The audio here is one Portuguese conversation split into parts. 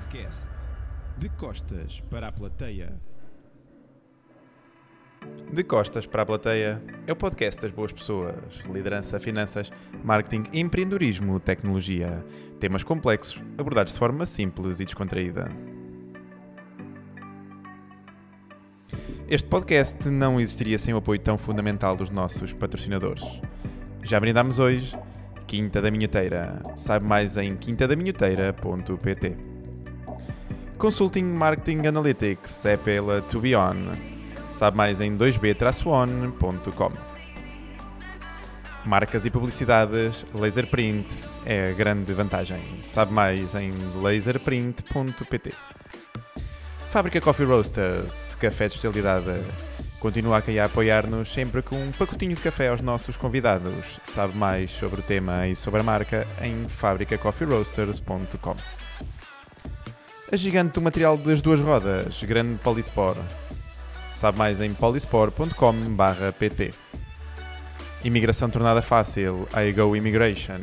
Podcast De Costas para a Plateia. De Costas para a Plateia é o podcast das boas pessoas, liderança, finanças, marketing, empreendedorismo, tecnologia. Temas complexos, abordados de forma simples e descontraída. Este podcast não existiria sem o apoio tão fundamental dos nossos patrocinadores. Já brindámos hoje, Quinta da Minhoteira. Saiba mais em quintadaminhoteira.pt. Consulting Marketing Analytics é pela To Be On. Sabe mais em 2b-on.com. Marcas e publicidades, Laserprint é a grande vantagem. Sabe mais em laserprint.pt. Fábrica Coffee Roasters, café de especialidade. Continua a apoiar-nos sempre com um pacotinho de café aos nossos convidados. Sabe mais sobre o tema e sobre a marca em fabricacoffeeroasters.com. A gigante do material das duas rodas, Grande Polispor. Sabe mais em polispor.com/pt. Imigração tornada fácil, iGo Immigration.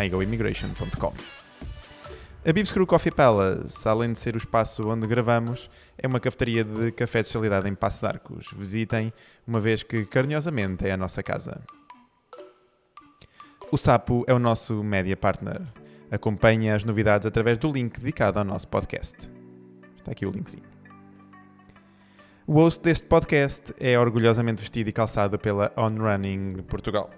iGoimmigration.com. A Bibs Crew Coffee Palace, além de ser o espaço onde gravamos, é uma cafetaria de café de especialidade em Paços de Arcos. Visitem, uma vez que carinhosamente é a nossa casa. O Sapo é o nosso media partner. Acompanhe as novidades através do link dedicado ao nosso podcast. Está aqui o linkzinho. O host deste podcast é orgulhosamente vestido e calçado pela On Running Portugal.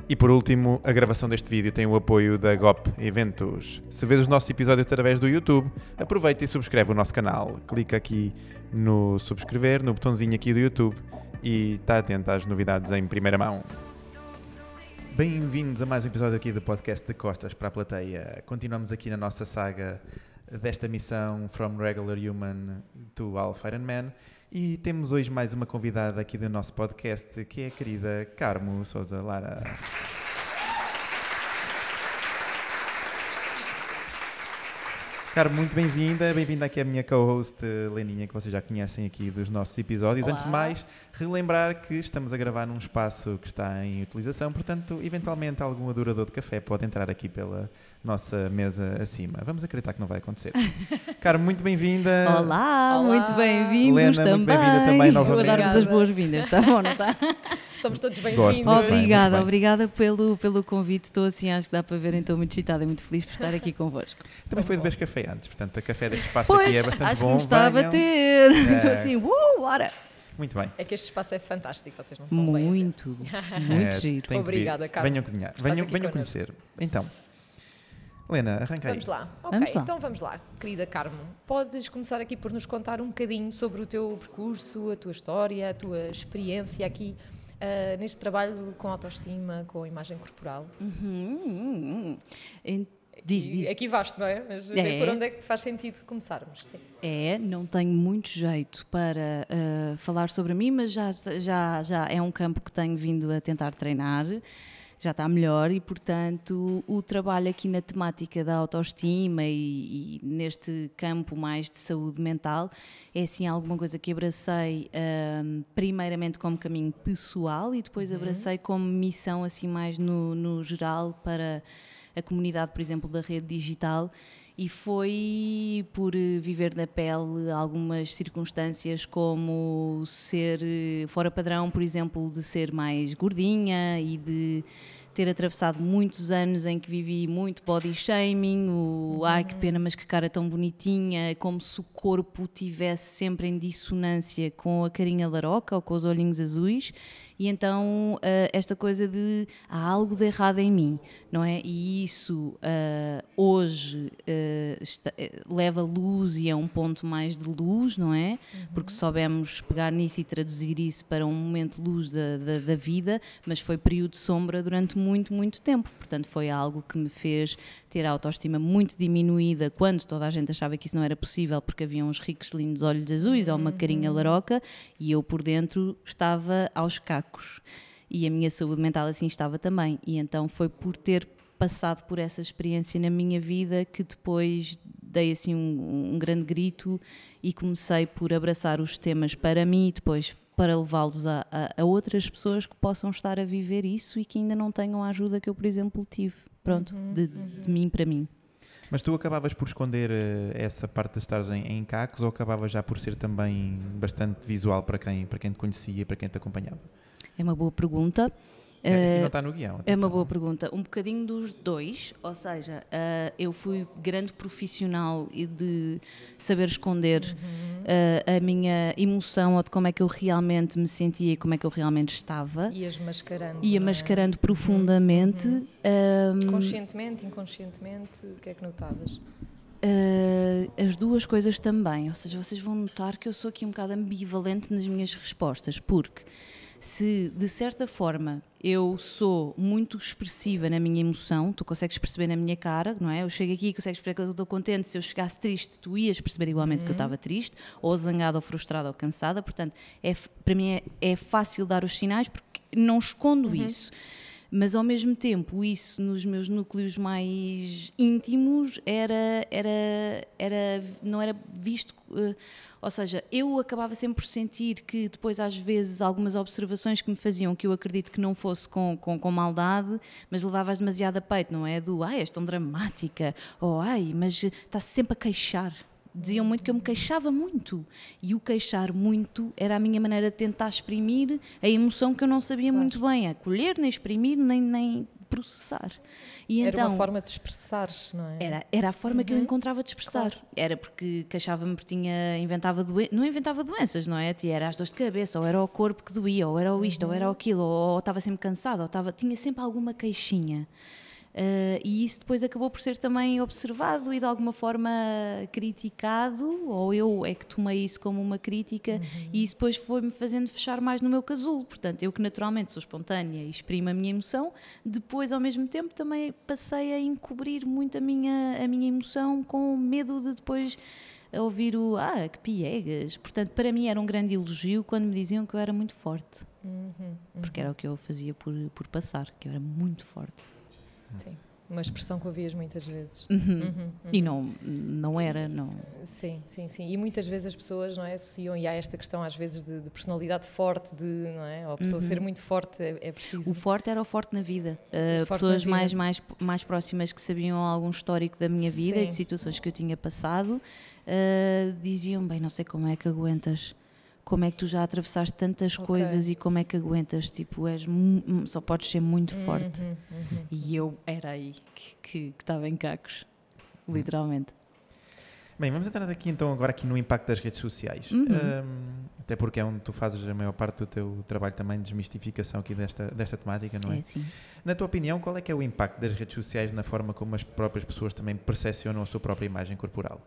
E por último, a gravação deste vídeo tem o apoio da GOP Eventos. Se vês os nossos episódios através do YouTube, aproveita e subscreve o nosso canal. Clica aqui no subscrever, no botãozinho aqui do YouTube e está atento às novidades em primeira mão. Bem-vindos a mais um episódio aqui do podcast De Costas para a Plateia. Continuamos aqui na nossa saga desta missão From Regular Human to Alpha Iron Man. E temos hoje mais uma convidada aqui do nosso podcast, que é a querida Carmo Sousa Lara. Carmo, muito bem-vinda. Bem-vinda aqui à minha co-host Leninha, que vocês já conhecem aqui dos nossos episódios. Olá. Antes de mais, relembrar que estamos a gravar num espaço que está em utilização, portanto, eventualmente algum adorador de café pode entrar aqui pela nossa mesa acima. Vamos acreditar que não vai acontecer. Carmo, muito bem-vinda. Olá, Olá. muito bem-vindos Lena, também. muito bem-vinda também novamente. Vou dar-vos as boas-vindas, está bom, não está? Somos todos Gosto bem-vindos. muito bem. Obrigada, obrigada pelo convite. Estou assim, acho que dá para ver, estou muito excitada e muito feliz por estar aqui convosco. Também foi de beber café antes, portanto, a café deste espaço Pois, aqui é bastante acho bom. que me está a Venham. bater. Estou É. assim, bora! Muito bem. É que este espaço é fantástico, vocês não estão bem a ver. Muito giro. Tem que Obrigada, vir. Carmo. Venham cozinhar, Estás venham aqui conhecer. Então, Helena, arranca aí. Vamos lá. Ok, Vamos lá. então vamos lá. Querida Carmo, podes começar aqui por nos contar um bocadinho sobre o teu percurso, a tua história, a tua experiência aqui neste trabalho com autoestima, com imagem corporal. Diz. Aqui vasto, não é? Mas É. por onde é que te faz sentido começarmos? Sim. Não tenho muito jeito para falar sobre mim, mas já é um campo que tenho vindo a tentar treinar, já está melhor e, portanto, o trabalho aqui na temática da autoestima e neste campo mais de saúde mental é assim alguma coisa que abracei primeiramente como caminho pessoal e depois abracei como missão assim mais no geral para a comunidade, por exemplo, da rede digital, e foi por viver na pele algumas circunstâncias como ser fora padrão, por exemplo, de ser mais gordinha e de ter atravessado muitos anos em que vivi muito body shaming, ai que pena, mas que cara tão bonitinha, como se o corpo tivesse sempre em dissonância com a carinha laroca ou com os olhinhos azuis. E então esta coisa de há algo de errado em mim, não é? E isso hoje leva luz e é um ponto mais de luz, não é? Porque soubemos pegar nisso e traduzir isso para um momento de luz da vida, mas foi período de sombra durante muito, muito tempo. Portanto, foi algo que me fez ter a autoestima muito diminuída quando toda a gente achava que isso não era possível porque havia uns ricos lindos olhos azuis ou uma carinha laroca e eu por dentro estava aos cacos. E a minha saúde mental assim estava também. E então foi por ter passado por essa experiência na minha vida que depois dei assim um grande grito e comecei por abraçar os temas para mim e depois para levá-los a outras pessoas que possam estar a viver isso e que ainda não tenham a ajuda que eu, por exemplo, tive, pronto, de mim para mim. Mas tu acabavas por esconder essa parte de estares em cacos ou acabavas já por ser também bastante visual para quem te conhecia e para quem te acompanhava? É uma boa pergunta. Isto aqui não está no guião. É uma atenção. boa pergunta. Um bocadinho dos dois, ou seja, eu fui grande profissional e de saber esconder a minha emoção ou de como é que eu realmente me sentia e como é que eu realmente estava. Ias mascarando. Ia não é? mascarando profundamente. Conscientemente, inconscientemente, o que é que notavas? As duas coisas também, ou seja, vocês vão notar que eu sou aqui um bocado ambivalente nas minhas respostas, porque se de certa forma eu sou muito expressiva na minha emoção, tu consegues perceber na minha cara, não é? Eu chego aqui e consegues perceber que eu estou contente, se eu chegasse triste tu ias perceber igualmente que eu estava triste, ou zangada, ou frustrada, ou cansada, portanto para mim é fácil dar os sinais porque não escondo isso. Mas ao mesmo tempo, isso nos meus núcleos mais íntimos não era visto. Ou seja, eu acabava sempre por sentir que depois, às vezes, algumas observações que me faziam, que eu acredito que não fosse com maldade, mas levava-as demasiado a peito, não é? És tão dramática, ou mas está-se sempre a queixar. Diziam muito que eu me queixava muito, e o queixar muito era a minha maneira de tentar exprimir a emoção que eu não sabia muito bem acolher, nem exprimir, nem processar. E Era então, uma forma de expressar, não é? era a forma que eu encontrava de expressar. Claro. Era porque queixava-me porque não inventava doenças, não é? Era as dores de cabeça, ou era o corpo que doía, ou era o isto, ou era aquilo, ou estava sempre cansada, tinha sempre alguma queixinha. E isso depois acabou por ser também observado e de alguma forma criticado, ou eu é que tomei isso como uma crítica, e isso depois foi-me fazendo fechar mais no meu casulo. Portanto, eu que naturalmente sou espontânea e exprimo a minha emoção, depois ao mesmo tempo também passei a encobrir muito a minha emoção com medo de depois ouvir que piegas. Portanto, para mim era um grande elogio quando me diziam que eu era muito forte, porque era o que eu fazia por passar, que eu era muito forte. Sim, uma expressão que ouvias muitas vezes. E não era, não. Sim. E muitas vezes as pessoas, não é, associam, e há esta questão às vezes de personalidade forte, não é? Ou a pessoa ser muito forte, é preciso... O forte era o forte na vida. Forte Pessoas na vida. mais próximas que sabiam algum histórico da minha vida e de situações que eu tinha passado, diziam, bem, não sei como é que aguentas. Como é que tu já atravessaste tantas coisas e como é que aguentas? Tipo, só podes ser muito forte. E eu era aí que estava em cacos, literalmente. Bem, vamos entrar aqui então agora aqui no impacto das redes sociais. Até porque é onde tu fazes a maior parte do teu trabalho também de desmistificação aqui desta temática, não é? É, sim. Na tua opinião, qual é que é o impacto das redes sociais na forma como as próprias pessoas também percepcionam a sua própria imagem corporal?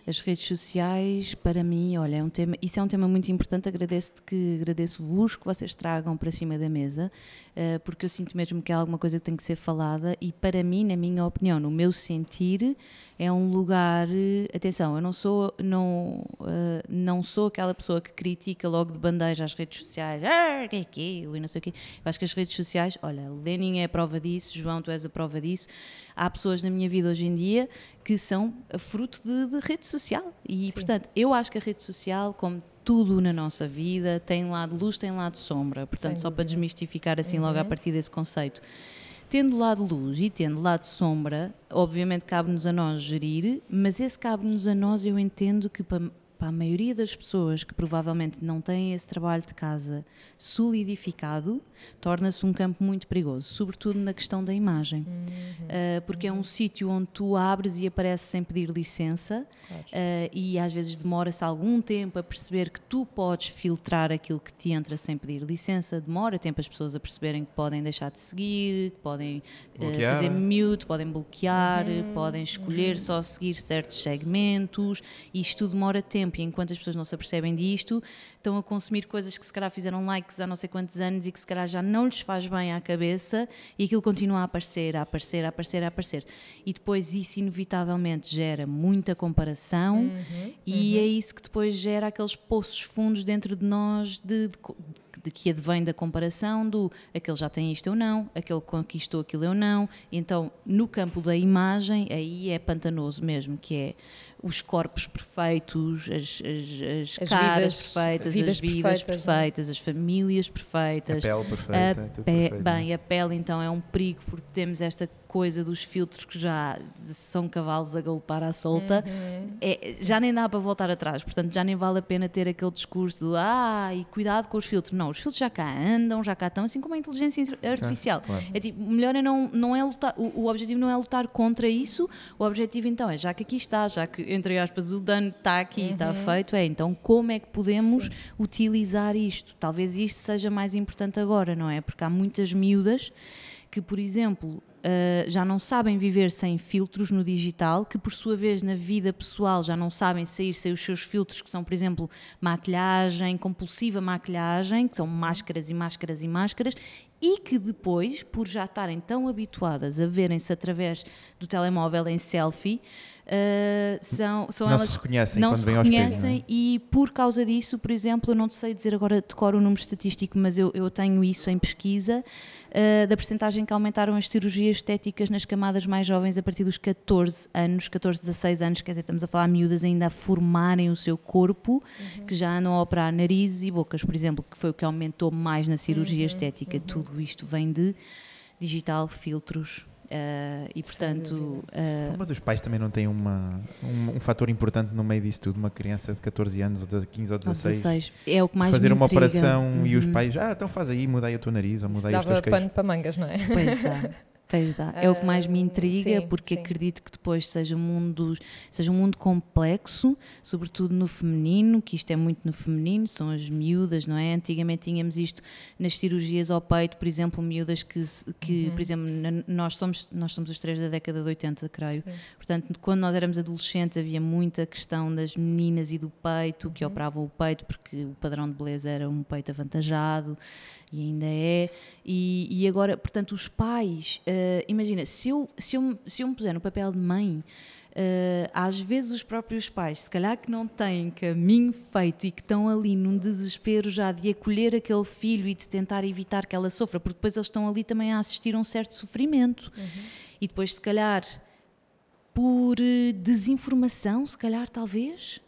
As redes sociais, para mim, olha, isso é um tema muito importante. Agradeço-vos que vocês tragam para cima da mesa, porque eu sinto mesmo que é alguma coisa que tem que ser falada e para mim, na minha opinião, no meu sentir, é um lugar... Atenção, eu não sou aquela pessoa que critica logo de bandeja as redes sociais, que é aquilo e não sei o quê. Eu acho que as redes sociais, olha, Lenin é a prova disso, João, tu és a prova disso. Há pessoas na minha vida hoje em dia que são fruto de rede social e, portanto, eu acho que a rede social, como tudo na nossa vida, tem lado luz, tem lado sombra. Portanto, só para desmistificar assim logo a partir desse conceito. Tendo lado luz e tendo lado sombra, obviamente cabe-nos a nós gerir, mas esse cabe-nos a nós, eu entendo que para a maioria das pessoas que provavelmente não têm esse trabalho de casa solidificado, torna-se um campo muito perigoso, sobretudo na questão da imagem, porque é um sítio onde tu abres e apareces sem pedir licença, Claro. E às vezes demora-se algum tempo a perceber que tu podes filtrar aquilo que te entra sem pedir licença, demora tempo as pessoas a perceberem que podem deixar de seguir, que podem Bloquear. fazer mute, podem bloquear, podem escolher só seguir certos segmentos, e isto tudo demora tempo, e enquanto as pessoas não se apercebem disto, estão a consumir coisas que se calhar fizeram likes há não sei quantos anos e que se calhar já não lhes faz bem à cabeça, e aquilo continua a aparecer. E depois isso inevitavelmente gera muita comparação, e é isso que depois gera aqueles poços fundos dentro de nós de que advém da comparação do aquele já tem isto eu não, aquele conquistou aquilo eu não. Então, no campo da imagem, aí é pantanoso mesmo, que é os corpos perfeitos, as caras perfeitas, as vidas perfeitas, as famílias perfeitas. A pele perfeita, tudo perfeito. Bem, a pele então é um perigo porque temos esta coisa dos filtros que já são cavalos a galopar à solta, já nem dá para voltar atrás. Portanto, já nem vale a pena ter aquele discurso do e cuidado com os filtros. Não, os filtros já cá andam, já cá estão, assim como a inteligência artificial. Claro. É tipo, melhor é não é lutar, o objetivo não é lutar contra isso, o objetivo então é, já que aqui está, já que, entre aspas, o dano está aqui e está feito, então como é que podemos utilizar isto? Talvez isto seja mais importante agora, não é? Porque há muitas miúdas que, por exemplo, já não sabem viver sem filtros no digital, que por sua vez na vida pessoal já não sabem sair sem os seus filtros, que são, por exemplo, maquilhagem, compulsiva maquilhagem, que são máscaras e máscaras e máscaras, e que depois, por já estarem tão habituadas a verem-se através do telemóvel em selfie, são Não elas se reconhecem não quando se vêm aos espelho, reconhecem, não é? e por causa disso, por exemplo, eu não sei dizer agora decoro o número estatístico, mas eu tenho isso em pesquisa, da percentagem que aumentaram as cirurgias estéticas nas camadas mais jovens a partir dos 14 anos, 14, 16 anos, quer dizer, estamos a falar de miúdas ainda a formarem o seu corpo, que já andam a operar narizes e bocas, por exemplo, que foi o que aumentou mais na cirurgia estética. Tudo isto vem de digital, filtros, e portanto... Mas os pais também não têm um fator importante no meio disso tudo, uma criança de 14 anos, ou de 15 ou 16, é o que mais fazer me uma intriga. operação e os pais, então faz aí, mudei a tua nariz, ou mudei os teus Dava queixos. pano para mangas, não é? Pois dá. É o que mais me intriga, sim, porque sim. acredito que depois seja um mundo complexo, sobretudo no feminino, que isto é muito no feminino, são as miúdas, não é? Antigamente tínhamos isto nas cirurgias ao peito, por exemplo, miúdas que por exemplo, nós somos os três da década de 80, creio. Sim. Portanto, quando nós éramos adolescentes havia muita questão das meninas e do peito, que operavam o peito porque o padrão de beleza era um peito avantajado, e ainda é, e agora, portanto, os pais, imagina, se eu me puser no papel de mãe, às vezes os próprios pais, se calhar que não têm caminho feito e que estão ali num desespero já de acolher aquele filho e de tentar evitar que ela sofra, porque depois eles estão ali também a assistir a um certo sofrimento, e depois se calhar por desinformação, se calhar talvez,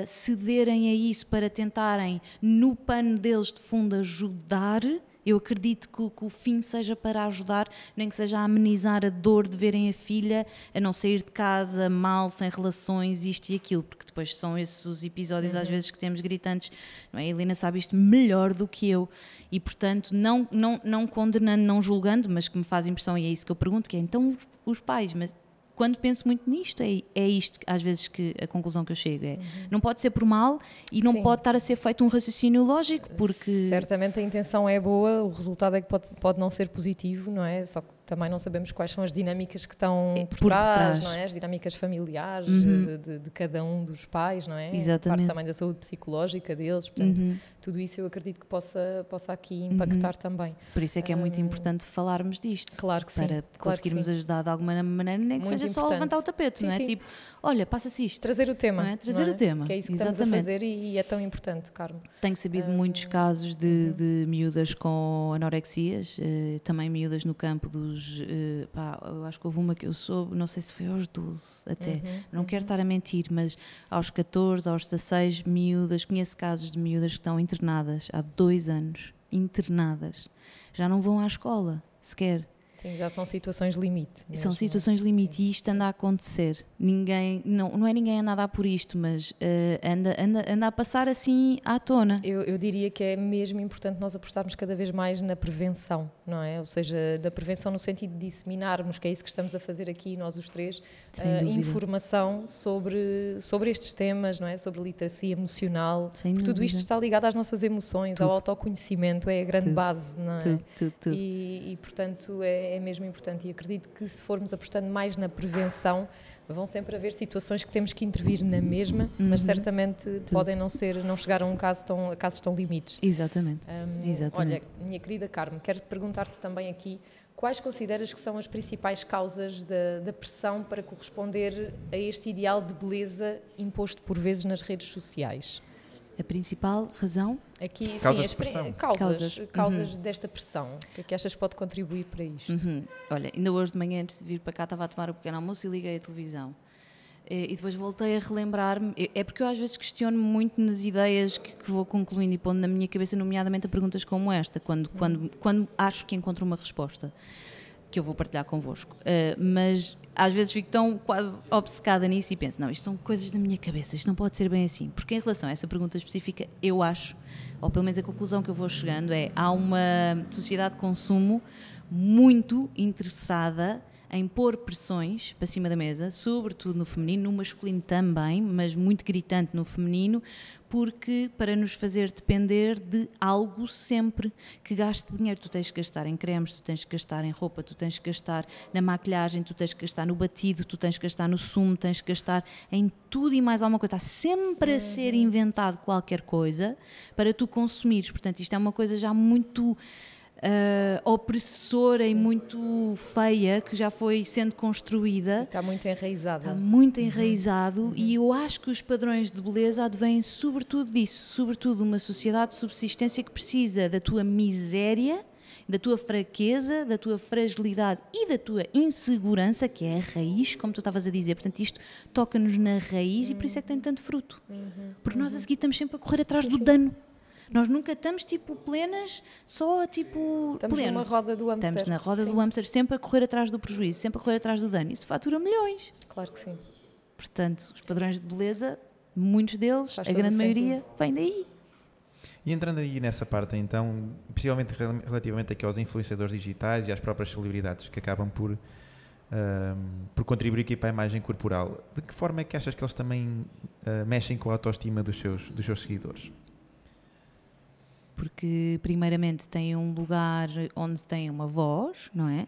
cederem a isso para tentarem, no pano deles de fundo, ajudar. Eu acredito que o fim seja para ajudar, nem que seja a amenizar a dor de verem a filha a não sair de casa mal, sem relações, isto e aquilo, porque depois são esses os episódios às vezes que temos gritantes, não é? A Helena sabe isto melhor do que eu, e portanto não condenando, não julgando, mas que me faz impressão, e é isso que eu pergunto, que é então os pais, mas quando penso muito nisto, é isto às vezes que a conclusão que eu chego é, não pode ser por mal e não pode estar a ser feito um raciocínio lógico, porque... Certamente a intenção é boa, o resultado é que pode não ser positivo, não é? Só que também não sabemos quais são as dinâmicas que estão por trás, não é? As dinâmicas familiares de cada um dos pais, não é? Exatamente. Parte também da saúde psicológica deles, portanto, tudo isso eu acredito que possa aqui impactar também. Por isso é que é muito importante falarmos disto. Claro que sim. Para conseguirmos ajudar de alguma maneira, nem que Muito seja só importante. levantar o tapete, Sim, não é? sim. Tipo, olha, passa-se isto. Trazer o tema. Não é? Trazer não o tema. Que é isso que Exatamente. estamos a fazer e é tão importante, Carmo. Tenho sabido muitos casos de miúdas com anorexias, também miúdas no campo dos... eu acho que houve uma que eu soube, não sei se foi aos 12 até, não quero estar a mentir, mas aos 14, aos 16, miúdas, conheço casos de miúdas que estão internadas há 2 anos, internadas, já não vão à escola sequer. Sim, já são situações limite. São mesmo. situações limite, Sim, e isto anda a acontecer. Ninguém, não é ninguém anda a dar por isto, mas anda a passar assim à tona. Eu diria que é mesmo importante nós apostarmos cada vez mais na prevenção, não é? Ou seja, da prevenção no sentido de disseminarmos, que é isso que estamos a fazer aqui, nós os três, informação sobre estes temas, não é? Sobre literacia emocional. Porque tudo isto está ligado às nossas emoções, ao autoconhecimento, é a grande base, não é? Tudo. E portanto, é mesmo importante. E acredito que se formos apostando mais na prevenção, vão sempre haver situações que temos que intervir na mesma, mas certamente podem não chegar a casos tão limites. Exatamente. Olha, minha querida Carmo, quero perguntar-te também aqui, quais consideras que são as principais causas da pressão para corresponder a este ideal de beleza imposto por vezes nas redes sociais? A principal razão? Aqui, Causas sim, de pressão. Causas desta pressão. O que achas que pode contribuir para isto? Olha, ainda hoje de manhã, antes de vir para cá, estava a tomar o pequeno almoço e liguei a televisão. E depois voltei a relembrar-me. É porque eu às vezes questiono-me muito nas ideias que vou concluindo e pondo na minha cabeça, nomeadamente a perguntas como esta, quando acho que encontro uma resposta. que eu vou partilhar convosco. Mas às vezes fico tão quase obcecada nisso e penso, não, isto são coisas da minha cabeça, isto não pode ser bem assim. Porque em relação a essa pergunta específica, eu acho, ou pelo menos a conclusão que eu vou chegando é, há uma sociedade de consumo muito interessada em pôr pressões para cima da mesa, sobretudo no feminino, no masculino também, mas muito gritante no feminino, porque para nos fazer depender de algo sempre que gaste dinheiro. Tu tens que gastar em cremes, tu tens que gastar em roupa, tu tens que gastar na maquilhagem, tu tens que gastar no batido, tu tens que gastar no sumo, tens que gastar em tudo e mais alguma coisa. Está sempre a ser inventado qualquer coisa para tu consumires. Portanto, isto é uma coisa já muito opressora e muito feia, que já foi sendo construída. Está muito enraizada. Está muito enraizado e eu acho que os padrões de beleza advêm sobretudo disso, sobretudo uma sociedade de subsistência que precisa da tua miséria, da tua fraqueza, da tua fragilidade e da tua insegurança, que é a raiz, como tu estavas a dizer. Portanto, isto toca-nos na raiz e por isso é que tem tanto fruto. Porque nós a seguir estamos sempre a correr atrás do dano. Nós nunca estamos tipo plenas, só tipo estamos pleno. numa roda do hamster. Estamos na roda do hamster, sempre a correr atrás do prejuízo, sempre a correr atrás do dano. Isso fatura milhões. Claro que sim. Portanto, os padrões de beleza, muitos deles, Faz a todo grande o maioria, sentido. vem daí. E entrando aí nessa parte, então, principalmente relativamente aqui aos influenciadores digitais e às próprias celebridades que acabam por contribuir aqui para a imagem corporal, de que forma é que achas que eles também mexem com a autoestima dos seus seguidores? Porque primeiramente têm um lugar onde têm uma voz, não é?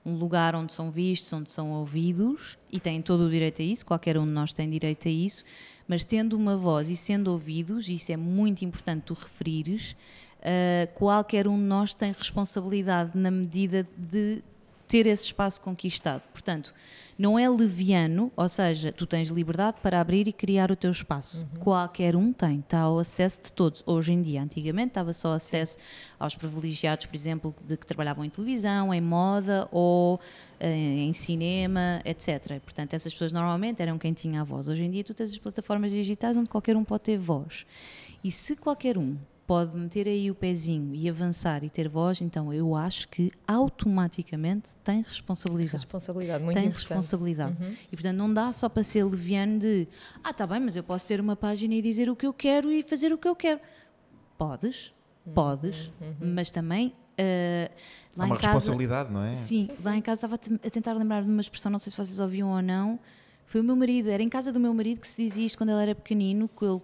Um lugar onde são vistos, onde são ouvidos, e têm todo o direito a isso, qualquer um de nós tem direito a isso, mas tendo uma voz e sendo ouvidos, e isso é muito importante tu referires, qualquer um de nós tem responsabilidade na medida de ter esse espaço conquistado. Portanto, não é leviano, ou seja, tu tens liberdade para abrir e criar o teu espaço. Qualquer um tem, está ao acesso de todos. Hoje em dia, antigamente, estava só acesso aos privilegiados, por exemplo, de que trabalhavam em televisão, em moda ou em cinema, etc. Portanto, essas pessoas normalmente eram quem tinha a voz. Hoje em dia, tu tens as plataformas digitais onde qualquer um pode ter voz. E se qualquer um pode meter aí o pezinho e avançar e ter voz, então eu acho que automaticamente tem responsabilidade. Responsabilidade, muito tem importante. responsabilidade. E portanto não dá só para ser leviano de está bem, mas eu posso ter uma página e dizer o que eu quero e fazer o que eu quero. Podes, mas também lá Há uma em casa, responsabilidade, não é? Sim, lá em casa estava a tentar lembrar de uma expressão, não sei se vocês ouviam ou não. Foi o meu marido, era em casa do meu marido que se dizia isto quando ele era pequenino, que ele,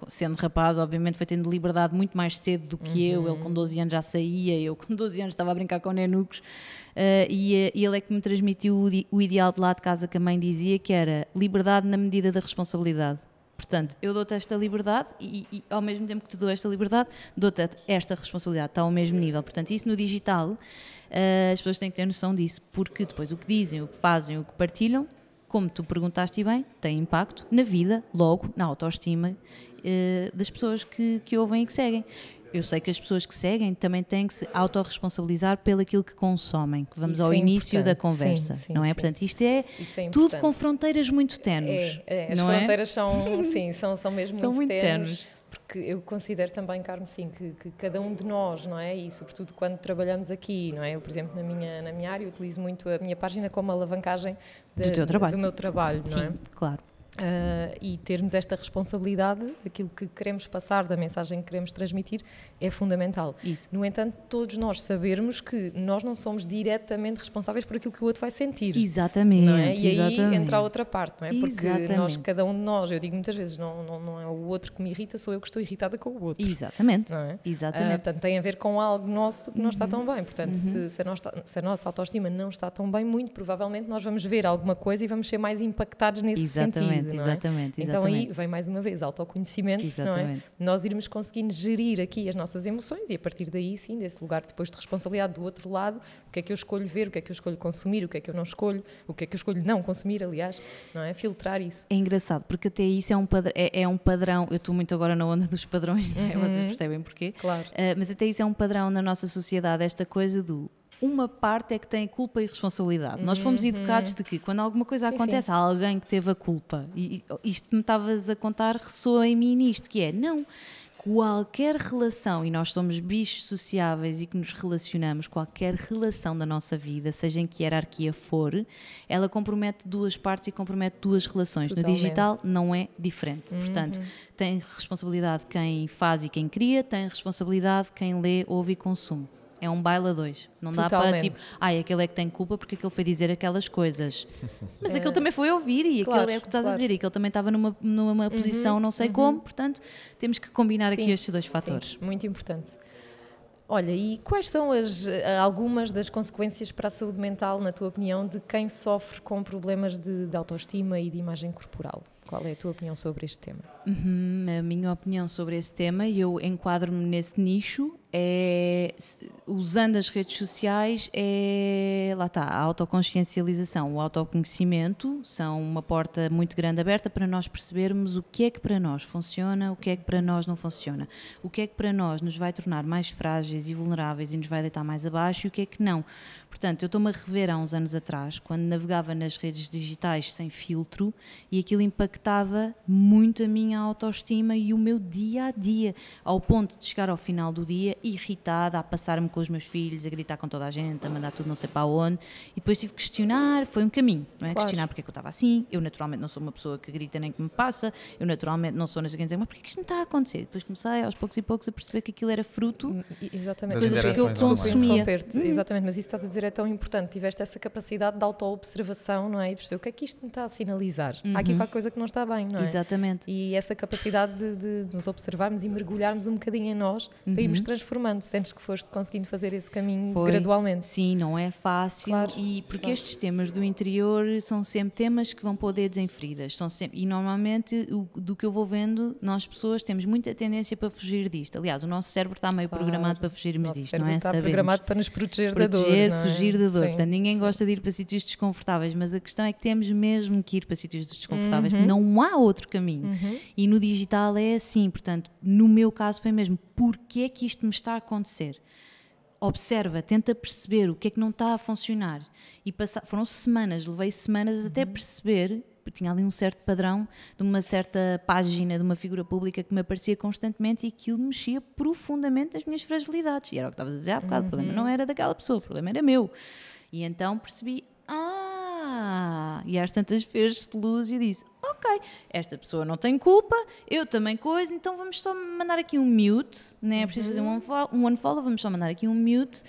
sendo rapaz, obviamente foi tendo liberdade muito mais cedo do que eu, ele com 12 anos já saía, eu com 12 anos estava a brincar com nenucos, e ele é que me transmitiu o ideal de lá de casa que a mãe dizia, que era liberdade na medida da responsabilidade. Portanto, eu dou-te esta liberdade e ao mesmo tempo que te dou esta liberdade, dou-te esta responsabilidade, está ao mesmo nível. Portanto, isso no digital, as pessoas têm que ter noção disso, porque depois o que dizem, o que fazem, o que partilham, como tu perguntaste bem, tem impacto na vida, logo na autoestima das pessoas que ouvem e que seguem. Eu sei que as pessoas que seguem também têm que se autorresponsabilizar pelo aquilo que consomem, que vamos ao início da conversa, não é? Portanto, isto é tudo com fronteiras muito ténues. As fronteiras são, sim, são mesmo são muito ténues. Porque eu considero também, Carmo, sim, que cada um de nós, não é? E sobretudo quando trabalhamos aqui, não é? Eu, por exemplo, na minha área, utilizo muito a minha página como alavancagem do meu trabalho, não é? Sim, claro. E termos esta responsabilidade daquilo que queremos passar, da mensagem que queremos transmitir, é fundamental. Isso. No entanto, todos nós sabermos que nós não somos diretamente responsáveis por aquilo que o outro vai sentir. Exatamente. Não é? E exatamente. aí entra a outra parte, não é? Porque exatamente. cada um de nós, eu digo muitas vezes, não é o outro que me irrita, sou eu que estou irritada com o outro. Exatamente. Não é? Exatamente. Portanto, tem a ver com algo nosso que não está tão bem. Portanto, se a nossa autoestima não está tão bem, muito provavelmente nós vamos ver alguma coisa e vamos ser mais impactados nesse sentido. Não é? Exatamente. Então aí vem mais uma vez autoconhecimento, exatamente. Não é? Nós irmos conseguindo gerir aqui as nossas emoções e a partir daí sim, desse lugar depois de responsabilidade do outro lado, o que é que eu escolho ver, o que é que eu escolho consumir, o que é que eu não escolho, o que é que eu escolho não consumir, aliás, não é? Filtrar isso. É engraçado, porque até isso é um padrão, eu estou muito agora na onda dos padrões, não é? Vocês percebem porquê? Claro. Mas até isso é um padrão na nossa sociedade, esta coisa do uma parte é que tem culpa e responsabilidade. Nós fomos educados de que quando alguma coisa acontece, há alguém que teve a culpa. E isto que me estavas a contar ressoa em mim nisto, que é, não, qualquer relação, e nós somos bichos sociáveis e que nos relacionamos, qualquer relação da nossa vida, seja em que hierarquia for, ela compromete duas partes e compromete duas relações. Totalmente. No digital não é diferente. Portanto, tem responsabilidade quem faz e quem cria, tem responsabilidade quem lê, ouve e consome. É um baile a dois. Não dá para tipo, aquele é que tem culpa porque aquele foi dizer aquelas coisas. Mas aquele também foi ouvir e claro, aquele é o que estás a dizer. E aquele também estava numa posição não sei como. Portanto, temos que combinar aqui estes dois fatores. Sim, muito importante. Olha, e quais são algumas das consequências para a saúde mental, na tua opinião, de quem sofre com problemas de autoestima e de imagem corporal? Qual é a tua opinião sobre este tema? A minha opinião sobre esse tema, e eu enquadro-me nesse nicho, usando as redes sociais, lá está, a autoconsciencialização, o autoconhecimento são uma porta muito grande aberta para nós percebermos o que é que para nós funciona, o que é que para nós não funciona, o que é que para nós nos vai tornar mais frágeis e vulneráveis e nos vai deitar mais abaixo e o que é que não. Portanto, eu estou-me a rever há uns anos atrás, quando navegava nas redes digitais sem filtro, e aquilo impactava muito a minha autoestima e o meu dia-a-dia, ao ponto de chegar ao final do dia irritada, a passar-me com os meus filhos, a gritar com toda a gente, a mandar tudo não sei para onde, e depois tive que questionar, foi um caminho, não é? Claro. Questionar porque é que eu estava assim, eu naturalmente não sou uma pessoa que grita nem que me passa, eu naturalmente não sou, não sei o que dizer, mas porquê que isto não está a acontecer? Depois comecei aos poucos e poucos a perceber que aquilo era fruto Exatamente. das coisas que eu interações consumia. Exatamente, mas isso que estás a dizer é tão importante. Tiveste essa capacidade de auto-observação, não é? E perceber o que é que isto me está a sinalizar. Há aqui qualquer coisa que não está bem, não é? Exatamente. E essa capacidade de nos observarmos e mergulharmos um bocadinho em nós para irmos transformando. Sentes que foste conseguindo fazer esse caminho gradualmente? Sim, não é fácil. Claro, E porque claro. estes temas do interior são sempre temas que vão pôr dedos em feridas. E normalmente, do que eu vou vendo, nós pessoas temos muita tendência para fugir disto. Aliás, o nosso cérebro está meio programado para fugirmos disto, não é? Está Sabemos. programado para nos proteger da dor, não é? Fugir da dor. Sim, Portanto, ninguém gosta de ir para sítios desconfortáveis, mas a questão é que temos mesmo que ir para sítios desconfortáveis, porque não há outro caminho. E no digital é assim, portanto, no meu caso foi mesmo, porquê é que isto me está a acontecer? Observa, tenta perceber o que é que não está a funcionar. E foram semanas, levei semanas até perceber, porque tinha ali um certo padrão de uma certa página de uma figura pública que me aparecia constantemente e aquilo mexia profundamente nas minhas fragilidades. E era o que estavas a dizer há bocado, o problema não era daquela pessoa, o problema era meu. E então percebi, e às tantas fez-se luz e eu disse, ok, esta pessoa não tem culpa, eu também coisa, então vamos só mandar aqui um mute, não é preciso fazer um unfollow, vamos só mandar aqui um mute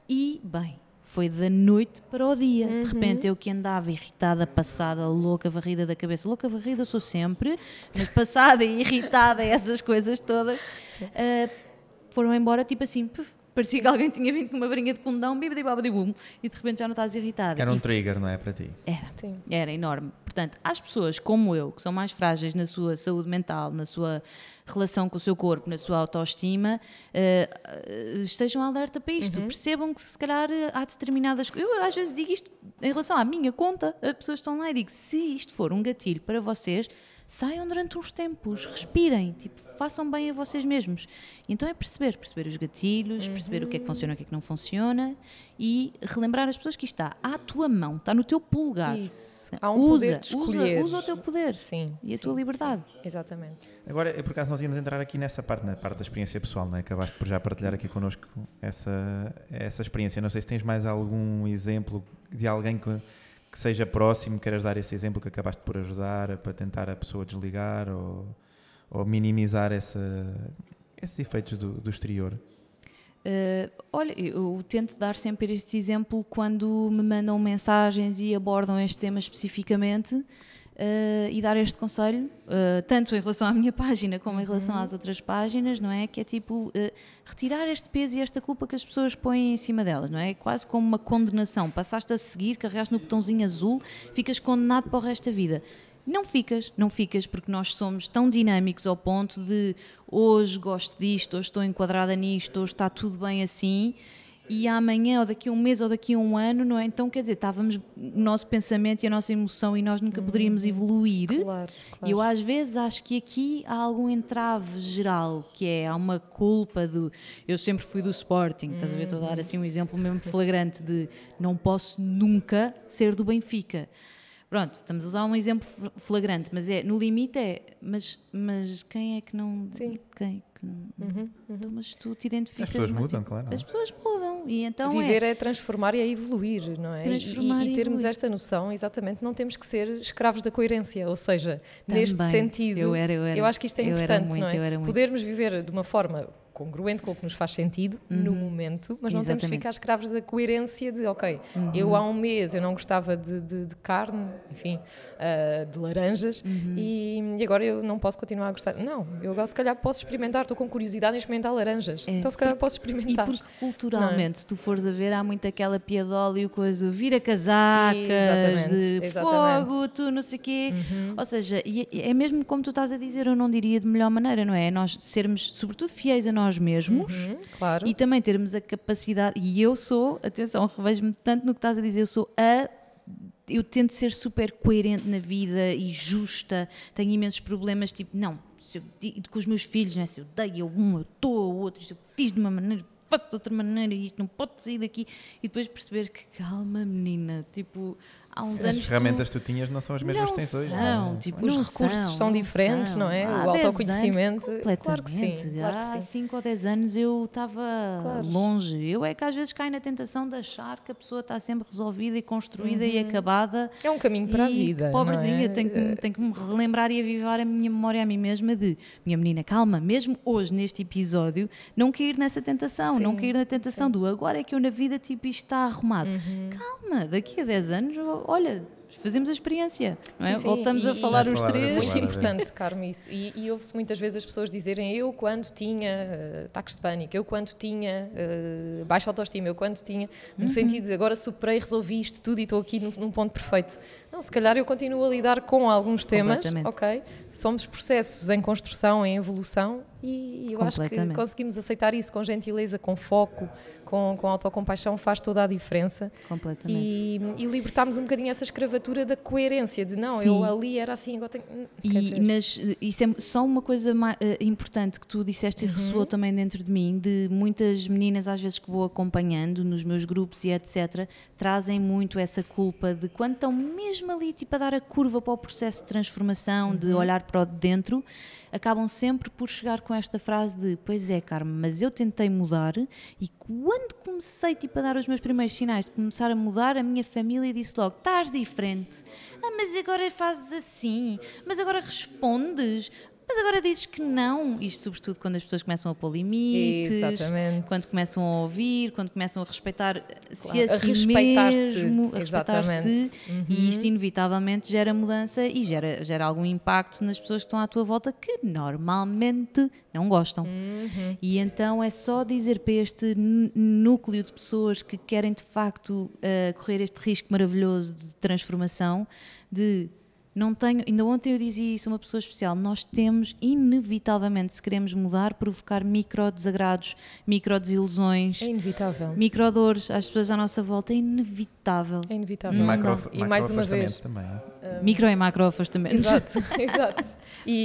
e, bem, foi da noite para o dia. De repente eu que andava irritada, passada, louca, varrida da cabeça, louca, varrida sou sempre, mas passada e irritada, essas coisas todas, foram embora tipo assim, parecia que alguém tinha vindo com uma varinha de condão, bibidi-babadi-bum, e de repente já não estás irritada. Era um trigger, não é, para ti? Era enorme. Portanto, às pessoas como eu, que são mais frágeis na sua saúde mental, na sua relação com o seu corpo, na sua autoestima, estejam alerta para isto. Percebam que se calhar há determinadas coisas. Eu às vezes digo isto em relação à minha conta, as pessoas estão lá e digo, se isto for um gatilho para vocês, saiam durante uns tempos, respirem, tipo, façam bem a vocês mesmos. Então é perceber os gatilhos, perceber o que é que funciona, o que é que não funciona e relembrar as pessoas que isto está à tua mão, está no teu polegar. Isso. Há um poder de escolher. Usa o teu poder e a tua liberdade. Sim, exatamente. Agora, por acaso, nós íamos entrar aqui nessa parte, na parte da experiência pessoal, não é? Acabaste por já partilhar aqui connosco essa experiência. Não sei se tens mais algum exemplo de alguém que seja próximo, queiras dar esse exemplo que acabaste por ajudar para tentar a pessoa desligar ou minimizar esses efeitos do exterior? Olha, eu tento dar sempre este exemplo quando me mandam mensagens e abordam este tema especificamente e dar este conselho, tanto em relação à minha página como em relação às outras páginas, não é? Que é tipo, retirar este peso e esta culpa que as pessoas põem em cima delas, não é? Quase como uma condenação. Passaste a seguir, carregaste no botãozinho azul, ficas condenado para o resto da vida. Não ficas porque nós somos tão dinâmicos ao ponto de hoje gosto disto, hoje estou enquadrada nisto, hoje está tudo bem assim e amanhã ou daqui a um mês ou daqui a um ano, não é? Então quer dizer, estávamos o nosso pensamento e a nossa emoção e nós nunca poderíamos evoluir. Claro. E eu às vezes acho que aqui há algum entrave geral, que é, há uma culpa do, eu sempre fui do Sporting, estás a ver, estou a dar assim um exemplo mesmo flagrante de não posso nunca ser do Benfica. Pronto, estamos a usar um exemplo flagrante, mas no limite mas quem é que não... Sim. Então, mas tu te identificas... As pessoas mudam, claro. As pessoas mudam. E então viver é transformar e é evoluir, não é? Transformar e termos evoluir. esta noção, exatamente, não temos que ser escravos da coerência, ou seja, neste sentido, eu acho que isto é importante, não é? Podermos viver de uma forma congruente com o que nos faz sentido no momento, mas não temos que ficar escravos da coerência de, ok, eu há um mês eu não gostava de carne, enfim, de laranjas, e agora eu não posso continuar a gostar. Não, eu se calhar posso experimentar, estou com curiosidade em experimentar laranjas, então se calhar posso experimentar. E porque culturalmente, se tu fores a ver, há muito aquela piadola e o coisa, vira casacas, de fogo, tu não sei o quê, ou seja, e é mesmo como tu estás a dizer, eu não diria de melhor maneira, não é? Nós sermos, sobretudo, fiéis a nós mesmos, claro. E também termos a capacidade, e eu sou, atenção, revejo-me tanto no que estás a dizer, eu tento ser super coerente na vida e justa, tenho imensos problemas, tipo, não, com os meus filhos, não é? Se eu dei a um, eu estou a outro, se eu fiz de uma maneira, faço de outra maneira, e isto não pode sair daqui, e depois perceber que, calma menina, tipo... Há uns anos as ferramentas que tu tinhas não são as mesmas que tens hoje. Não, tipo, os recursos são diferentes, não é? O autoconhecimento. Completamente. Claro que sim. Há 5 ou 10 anos eu estava longe. Eu é que às vezes caio na tentação de achar que a pessoa está sempre resolvida e construída e acabada. É um caminho para a vida. Pobrezinha, não é? tenho que me relembrar e avivar a minha memória a mim mesma de, minha menina, calma, mesmo hoje neste episódio, não cair nessa tentação, não cair na tentação do agora é que eu na vida tipo isto está arrumado. Calma, daqui a 10 anos, olha, fazemos a experiência, não é? Voltamos a falar os três. Muito importante, Carmo, isso. E ouve-se muitas vezes as pessoas dizerem, eu quando tinha ataques de pânico, eu quando tinha baixa autoestima, eu quando tinha, no sentido de agora superei, resolvi isto tudo e estou aqui num ponto perfeito. Não, se calhar eu continuo a lidar com alguns temas, ok? Somos processos em construção, em evolução e eu acho que conseguimos aceitar isso com gentileza, com foco, com autocompaixão, faz toda a diferença. Completamente. E libertarmos um bocadinho essa escravatura da coerência, de não, eu ali era assim, agora tenho... Isso é só uma coisa importante que tu disseste e ressoou também dentro de mim, de muitas meninas às vezes que vou acompanhando nos meus grupos e etc, trazem muito essa culpa de quando estão mesmo ali tipo a dar a curva para o processo de transformação, de olhar para o de dentro, acabam sempre por chegar com esta frase de, pois é, Carmen, mas eu tentei mudar e quando comecei tipo, a dar os meus primeiros sinais de começar a mudar, a minha família disse logo, estás diferente, mas agora fazes assim, mas agora respondes, mas agora dizes que não. Isto sobretudo quando as pessoas começam a pôr limites, exatamente, quando começam a ouvir, quando começam a respeitar-se a respeitar-se, e isto inevitavelmente gera mudança e gera algum impacto nas pessoas que estão à tua volta que normalmente não gostam. E então é só dizer para este núcleo de pessoas que querem de facto correr este risco maravilhoso de transformação, de não tenho, ainda ontem eu dizia isso a uma pessoa especial, nós temos inevitavelmente, se queremos mudar, provocar micro-desagrados, micro-desilusões, é inevitável, micro-dores às pessoas à nossa volta, é inevitável. É inevitável. E mais uma vez também. Micro e macro-afastamentos. Exato.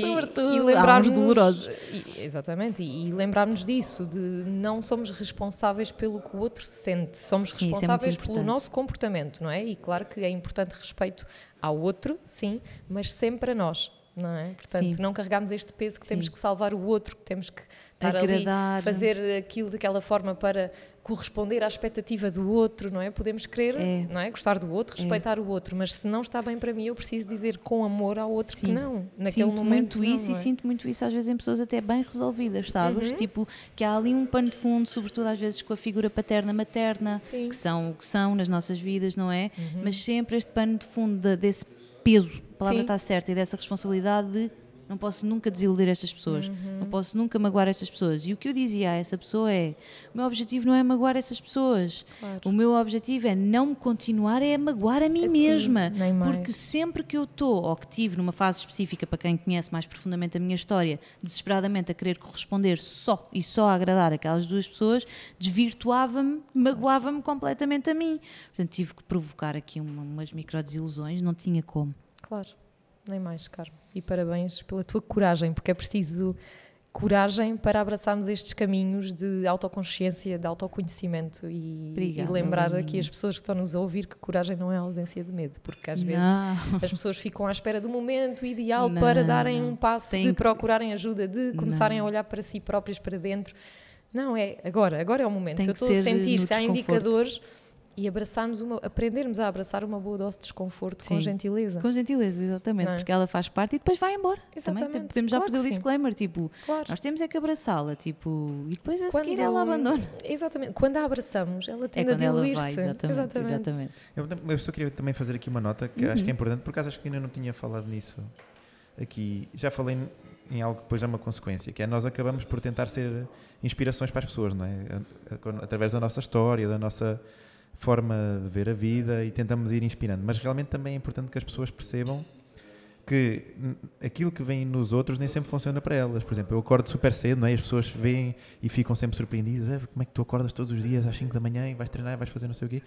Sobretudo, lembrarmos dolorosos. Exatamente, e lembrarmos disso, de não somos responsáveis pelo que o outro sente, somos responsáveis pelo nosso comportamento, não é? E claro que é importante respeito ao outro, sim, mas sempre a nós, não é? Portanto, não carregamos este peso que temos que salvar o outro, que temos que estar agradar, ali, fazer aquilo daquela forma para corresponder à expectativa do outro, não é? Podemos querer, não é? Gostar do outro, respeitar o outro, mas se não está bem para mim, eu preciso dizer com amor ao outro que não, naquele momento muito isso, e sinto muito isso às vezes em pessoas até bem resolvidas, sabes? Tipo, que há ali um pano de fundo, sobretudo às vezes com a figura paterna, materna, que são o que são nas nossas vidas, não é? Mas sempre este pano de fundo desse peso, a palavra está certa, e dessa responsabilidade de não posso nunca desiludir estas pessoas, não posso nunca magoar estas pessoas. E o que eu dizia a essa pessoa é, o meu objetivo não é magoar essas pessoas, o meu objetivo é não continuar a magoar a mim mesma, porque sempre que eu estou, ou que tive numa fase específica, para quem conhece mais profundamente a minha história, desesperadamente a querer corresponder só a agradar aquelas duas pessoas, desvirtuava-me, magoava-me completamente a mim. Portanto, tive que provocar aqui umas microdesilusões, não tinha como. Claro. Nem mais, Carmo. E parabéns pela tua coragem, porque é preciso coragem para abraçarmos estes caminhos de autoconsciência, de autoconhecimento e lembrar aqui as pessoas que estão-nos a ouvir que coragem não é ausência de medo, porque às vezes as pessoas ficam à espera do momento ideal para darem um passo, de procurarem ajuda, de começarem a olhar para si próprias, para dentro. Não, agora é o momento. Se eu estou a sentir, se há indicadores... E aprendermos a abraçar uma boa dose de desconforto com gentileza. Com gentileza, exatamente, porque ela faz parte e depois vai embora. Exatamente. Também podemos já fazer o disclaimer, tipo, nós temos é que abraçá-la, tipo, e depois a seguir ela abandona. Exatamente, quando a abraçamos, ela tende a diluir-se. Exatamente. Eu só queria também fazer aqui uma nota que acho que é importante, por acaso acho que ainda não tinha falado nisso aqui. Já falei em algo que depois é uma consequência, que é nós acabamos por tentar ser inspirações para as pessoas, não é? Através da nossa história, da nossa forma de ver a vida, e tentamos ir inspirando, mas realmente também é importante que as pessoas percebam que aquilo que vem nos outros nem sempre funciona para elas. Por exemplo, eu acordo super cedo, não é? As pessoas veem e ficam sempre surpreendidas, como é que tu acordas todos os dias às 5 da manhã e vais treinar, vais fazer não sei o quê.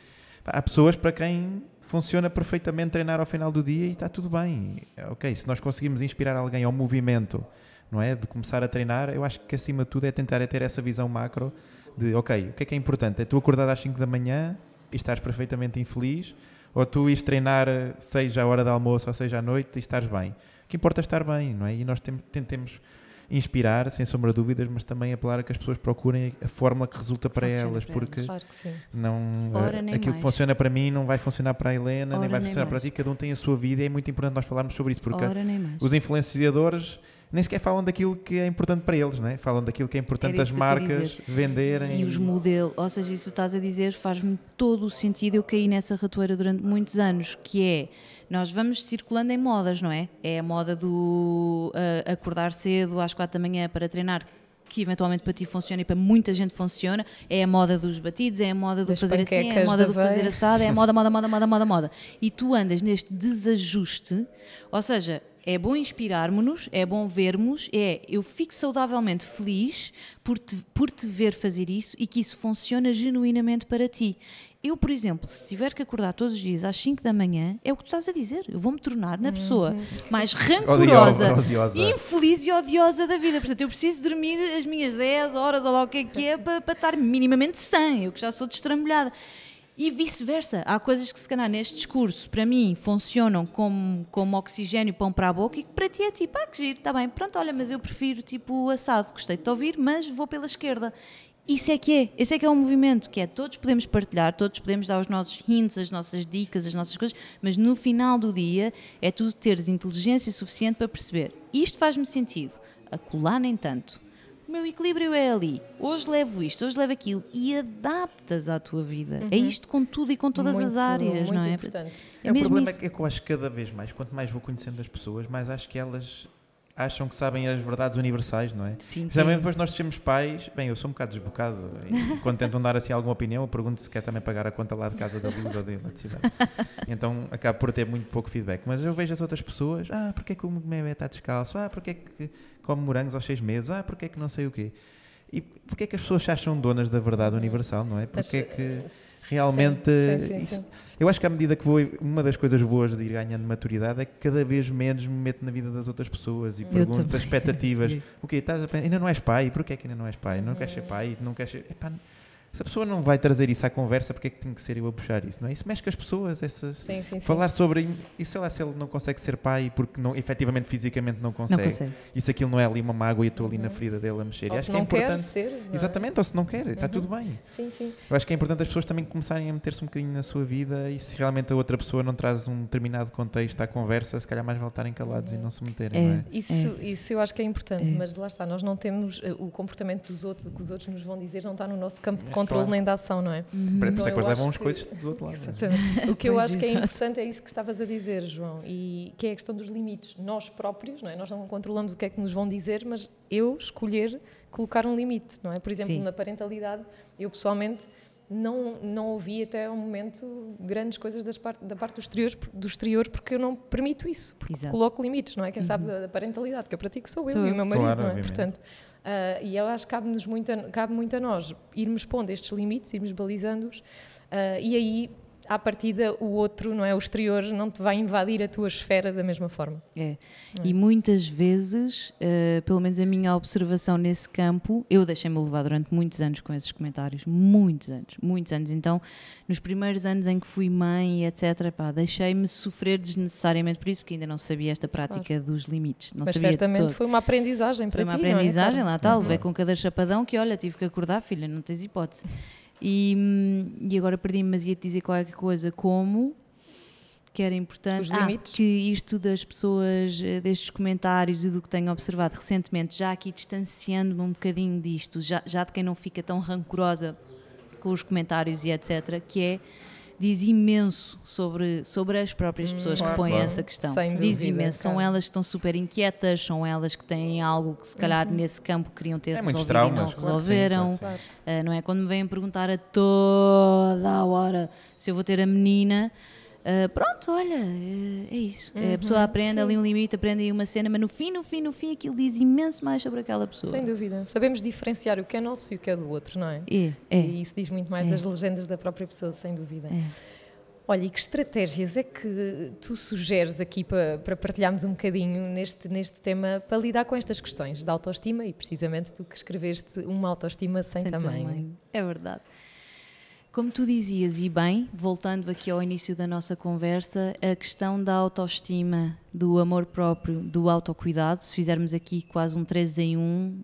Há pessoas para quem funciona perfeitamente treinar ao final do dia e está tudo bem. Ok, se nós conseguimos inspirar alguém ao movimento, não é? De começar a treinar, eu acho que acima de tudo é tentar ter essa visão macro de, ok, o que é importante? É tu acordar às 5 da manhã e estás perfeitamente infeliz, ou tu ires treinar seja à hora de almoço ou seja à noite e estás bem. O que importa é estar bem, não é? E nós tentemos inspirar, sem sombra de dúvidas, mas também apelar a que as pessoas procurem a fórmula que resulta para elas, porque claro que sim. Aquilo que funciona para mim não vai funcionar para a Helena, nem vai funcionar para ti, cada um tem a sua vida, e é muito importante nós falarmos sobre isso, porque os influenciadores nem sequer falam daquilo que é importante para eles, não é? Falam daquilo que é importante as marcas venderem. E os modelos, ou seja, isso que estás a dizer faz-me todo o sentido. Eu caí nessa ratoeira durante muitos anos, que é, nós vamos circulando em modas, não é? É a moda do acordar cedo às 4 da manhã para treinar, que eventualmente para ti funciona e para muita gente funciona. É a moda dos batidos, é a moda do fazer assim, é a moda do fazer assado, é a moda. E tu andas neste desajuste, ou seja, é bom inspirarmos-nos, é bom vermos, eu fico saudavelmente feliz por te ver fazer isso e que isso funciona genuinamente para ti. Eu, por exemplo, se tiver que acordar todos os dias às 5 da manhã, é o que tu estás a dizer, eu vou-me tornar na pessoa mais rancorosa, infeliz e odiosa da vida. Portanto, eu preciso dormir as minhas 10 horas ou lá o que é para estar minimamente sã, eu que já sou destrambulhada. E vice-versa. Há coisas que, se calhar, neste discurso, para mim, funcionam como oxigénio, pão para a boca, e que para ti é tipo, que giro, está bem, pronto, olha, mas eu prefiro tipo assado, gostei de te ouvir, mas vou pela esquerda. Esse é que é um movimento, que é todos podemos partilhar, todos podemos dar os nossos hints, as nossas dicas, as nossas coisas, mas no final do dia é tu teres inteligência suficiente para perceber, isto faz-me sentido, acolá nem tanto. O meu equilíbrio é ali, hoje levo isto, hoje levo aquilo, e adaptas à tua vida. É isto com tudo e com todas as áreas, muito não é? Importante. O problema é que eu acho que cada vez mais, quanto mais vou conhecendo as pessoas, mais acho que elas acham que sabem as verdades universais, não é? Sim. Principalmente depois nós sermos pais, bem, eu sou um bocado desbocado, e quando tentam dar assim alguma opinião, eu pergunto se quer também pagar a conta lá de casa da luz ou da eletricidade. Então acabo por ter muito pouco feedback, mas eu vejo as outras pessoas, porque é que o meu bebê está descalço, porque é que come morangos aos 6 meses, porque é que não sei o quê. E porque é que as pessoas se acham donas da verdade universal, não é? Porque é que realmente... Sim. Eu acho que à medida que uma das coisas boas de ir ganhando maturidade é que cada vez menos me meto na vida das outras pessoas e pergunto as expectativas. O quê? Ainda não és pai? Porquê é que ainda não és pai? Não queres ser pai? Não queres ser... Se a pessoa não vai trazer isso à conversa, porque é que tem que ser eu a puxar isso, não é? Isso mexe com as pessoas, falar sobre... E sei lá, se ele não consegue ser pai porque não, efetivamente, fisicamente não consegue. E se aquilo não é ali uma mágoa e eu estou ali na ferida dele a mexer. Ou acho se que é não importante. quer ser. Não é? Exatamente, ou se não quer, está tudo bem. Sim. Eu acho que é importante as pessoas também começarem a meter-se um bocadinho na sua vida, e se realmente a outra pessoa não traz um determinado contexto à conversa, se calhar mais vale estarem calados e não se meterem, não é? Isso eu acho que é importante, mas lá está, nós não temos o comportamento dos outros, o que os outros nos vão dizer não está no nosso campo de controle nem de ação, não é? Por isso é que depois levam uns coisas do outro lado. Exatamente. O que eu acho que é importante é isso que estavas a dizer, João, e que é a questão dos limites. Nós próprios, não é? Nós não controlamos o que é que nos vão dizer, mas eu escolher colocar um limite, não é? Por exemplo, na parentalidade, eu pessoalmente não ouvi até ao momento grandes coisas da parte do exterior, porque eu não permito isso, porque coloco limites, não é? Quem sabe da parentalidade que eu pratico sou eu e o meu marido, claro, não é? Obviamente. Portanto, e eu acho que cabe muito a nós irmos pondo estes limites, irmos balizando-os, e aí à partida o outro, não é? O exterior não te vai invadir a tua esfera da mesma forma. E muitas vezes, pelo menos a minha observação nesse campo, eu deixei-me levar durante muitos anos com esses comentários, muitos anos. Então, nos primeiros anos em que fui mãe, etc., deixei-me sofrer desnecessariamente por isso, porque ainda não sabia esta prática dos limites. Não Mas sabia certamente foi uma aprendizem para ti, Foi uma aprendizagem, não é? lá está, levei com cada chapadão que, olha, tive que acordar, filha, não tens hipótese. E agora perdi-me, mas ia-te dizer qualquer coisa como que era importante. Os limites. Que isto das pessoas, destes comentários e do que tenho observado recentemente, já aqui distanciando-me um bocadinho disto, já de quem não fica tão rancorosa com os comentários e etc., que diz imenso sobre as próprias pessoas que põem essa questão. Diz imenso. São elas que estão super inquietas, são elas que têm algo que se calhar nesse campo queriam ter resolvido traumas, e não resolveram. Claro que sim, claro. Não é? Quando me vêm perguntar a toda a hora se eu vou ter a menina, pronto, olha, é isso. A pessoa aprende ali um limite, aprende aí uma cena, mas no fim aquilo diz imenso mais sobre aquela pessoa. Sem dúvida. Sabemos diferenciar o que é nosso e o que é do outro, não é? E isso diz muito mais das legendas da própria pessoa, sem dúvida. Olha, e que estratégias é que tu sugeres aqui para partilharmos um bocadinho neste tema para lidar com estas questões da autoestima e precisamente tu que escreveste Uma Autoestima Sem Tamanho. É verdade. Como tu dizias, e bem, voltando aqui ao início da nossa conversa, a questão da autoestima, do amor próprio, do autocuidado, se fizermos aqui quase um 3 em 1,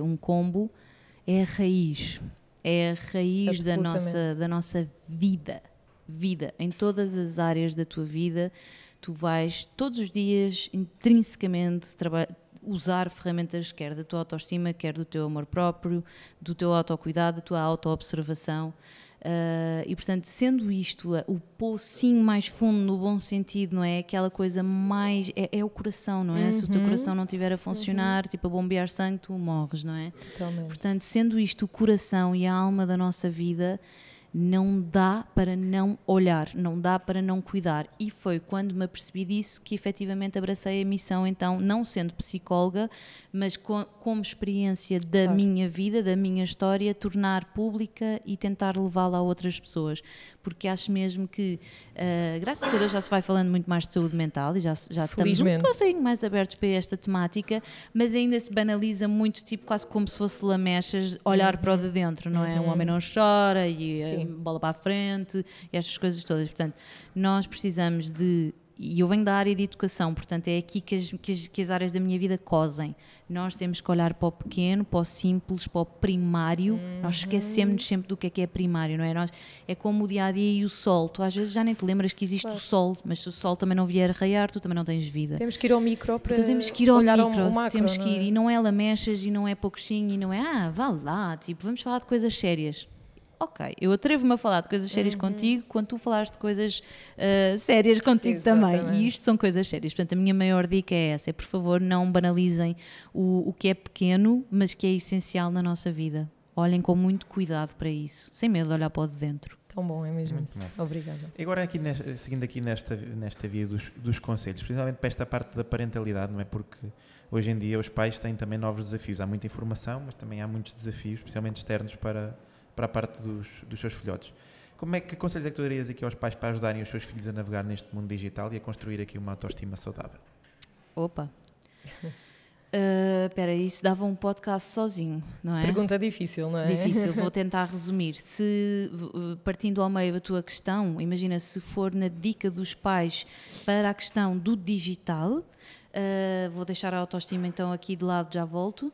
um combo, é a raiz. É a raiz da nossa vida. Em todas as áreas da tua vida, tu vais todos os dias intrinsecamente usar ferramentas quer da tua autoestima, quer do teu amor próprio, do teu autocuidado, da tua autoobservação. E, portanto, sendo isto o pocinho mais fundo, no bom sentido, não é? Aquela coisa mais... É o coração, não é? Se o teu coração não estiver a funcionar, tipo a bombear sangue, tu morres, não é? Totalmente. Portanto, sendo isto o coração e a alma da nossa vida, não dá para não olhar, não dá para não cuidar. E foi quando me apercebi disso que efetivamente abracei a missão, então, não sendo psicóloga, mas como experiência da minha vida, da minha história, tornar pública e tentar levá-la a outras pessoas. Porque acho mesmo que, graças a Deus, já se vai falando muito mais de saúde mental e já estamos um bocadinho mais abertos para esta temática, mas ainda se banaliza muito, tipo, quase como se fosse lamechas, olhar para o de dentro, não é? Um homem não chora e bola para a frente e estas coisas todas. Portanto, nós precisamos de... E eu venho da área de educação, portanto é aqui que as áreas da minha vida cosem. Nós temos que olhar para o pequeno, para o simples, para o primário. Nós esquecemos sempre do que é primário, não é? É como o dia-a-dia e o sol. Tu às vezes já nem te lembras que existe o sol, mas se o sol também não vier raiar, tu também não tens vida. Temos que ir ao micro para temos que ir ao olhar micro, ao macro. Temos que ir, e não é lamechas, e não é pouquinho, e não é, vá lá, tipo, vamos falar de coisas sérias. Ok, eu atrevo-me a falar de coisas sérias contigo quando tu falares de coisas sérias contigo também. E isto são coisas sérias. Portanto, a minha maior dica é essa. Por favor, não banalizem o que é pequeno, mas que é essencial na nossa vida. Olhem com muito cuidado para isso, sem medo de olhar para o de dentro. Tão bom, é mesmo isso. Obrigada. Agora, aqui, seguindo aqui nesta via dos conselhos, principalmente para esta parte da parentalidade, não é? Porque hoje em dia os pais têm também novos desafios. Há muita informação, mas também há muitos desafios, especialmente externos, para a parte dos seus filhotes. Que conselhos é que tu darias aqui aos pais para ajudarem os seus filhos a navegar neste mundo digital e a construir aqui uma autoestima saudável? Opa! Espera, isso dava um podcast sozinho, não é? Pergunta difícil, não é? Difícil, vou tentar resumir. Partindo ao meio da tua questão, imagina se for na dica dos pais para a questão do digital, vou deixar a autoestima então aqui de lado, já volto.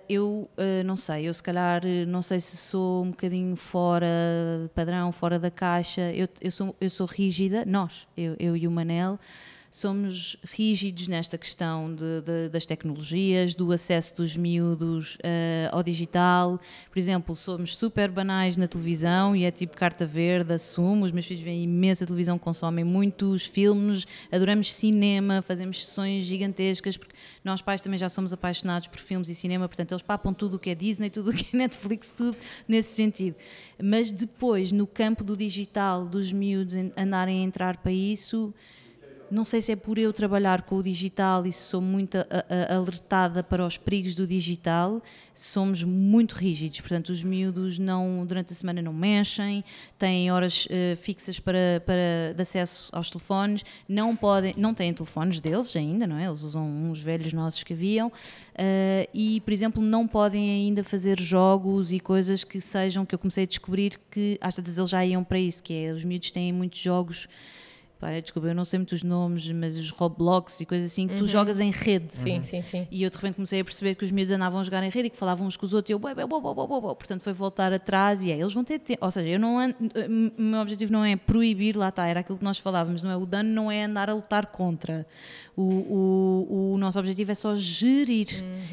Eu não sei, eu se calhar não sei se sou um bocadinho fora padrão, fora da caixa. Eu sou rígida, eu e o Manel somos rígidos nesta questão das tecnologias, do acesso dos miúdos ao digital. Por exemplo, somos super banais na televisão e é tipo carta verde, assumo. Os meus filhos veem imensa televisão, consomem muitos filmes, adoramos cinema, fazemos sessões gigantescas, porque nós pais também já somos apaixonados por filmes e cinema, portanto eles papam tudo o que é Disney, tudo o que é Netflix, tudo nesse sentido. Mas depois, no campo do digital, dos miúdos andarem a entrar para isso... não sei se é por eu trabalhar com o digital e se sou muito alertada para os perigos do digital, somos muito rígidos. Portanto, os miúdos durante a semana não mexem, têm horas fixas de acesso aos telefones, não têm telefones deles ainda, não é? Eles usam uns velhos nossos que haviam e, por exemplo, não podem ainda fazer jogos e coisas que eu comecei a descobrir que às vezes eles já iam para isso, que é, os miúdos têm muitos jogos. Desculpa, eu não sei muitos nomes, mas os Roblox e coisas assim, que tu jogas em rede. Sim, sim, sim. E eu de repente comecei a perceber que os miúdos andavam a jogar em rede e que falavam uns com os outros e eu, portanto foi voltar atrás e eles vão ter tempo. Ou seja, o meu objetivo não é proibir, lá está, era aquilo que nós falávamos, não é? O dano não é andar a lutar contra. O nosso objetivo é só gerir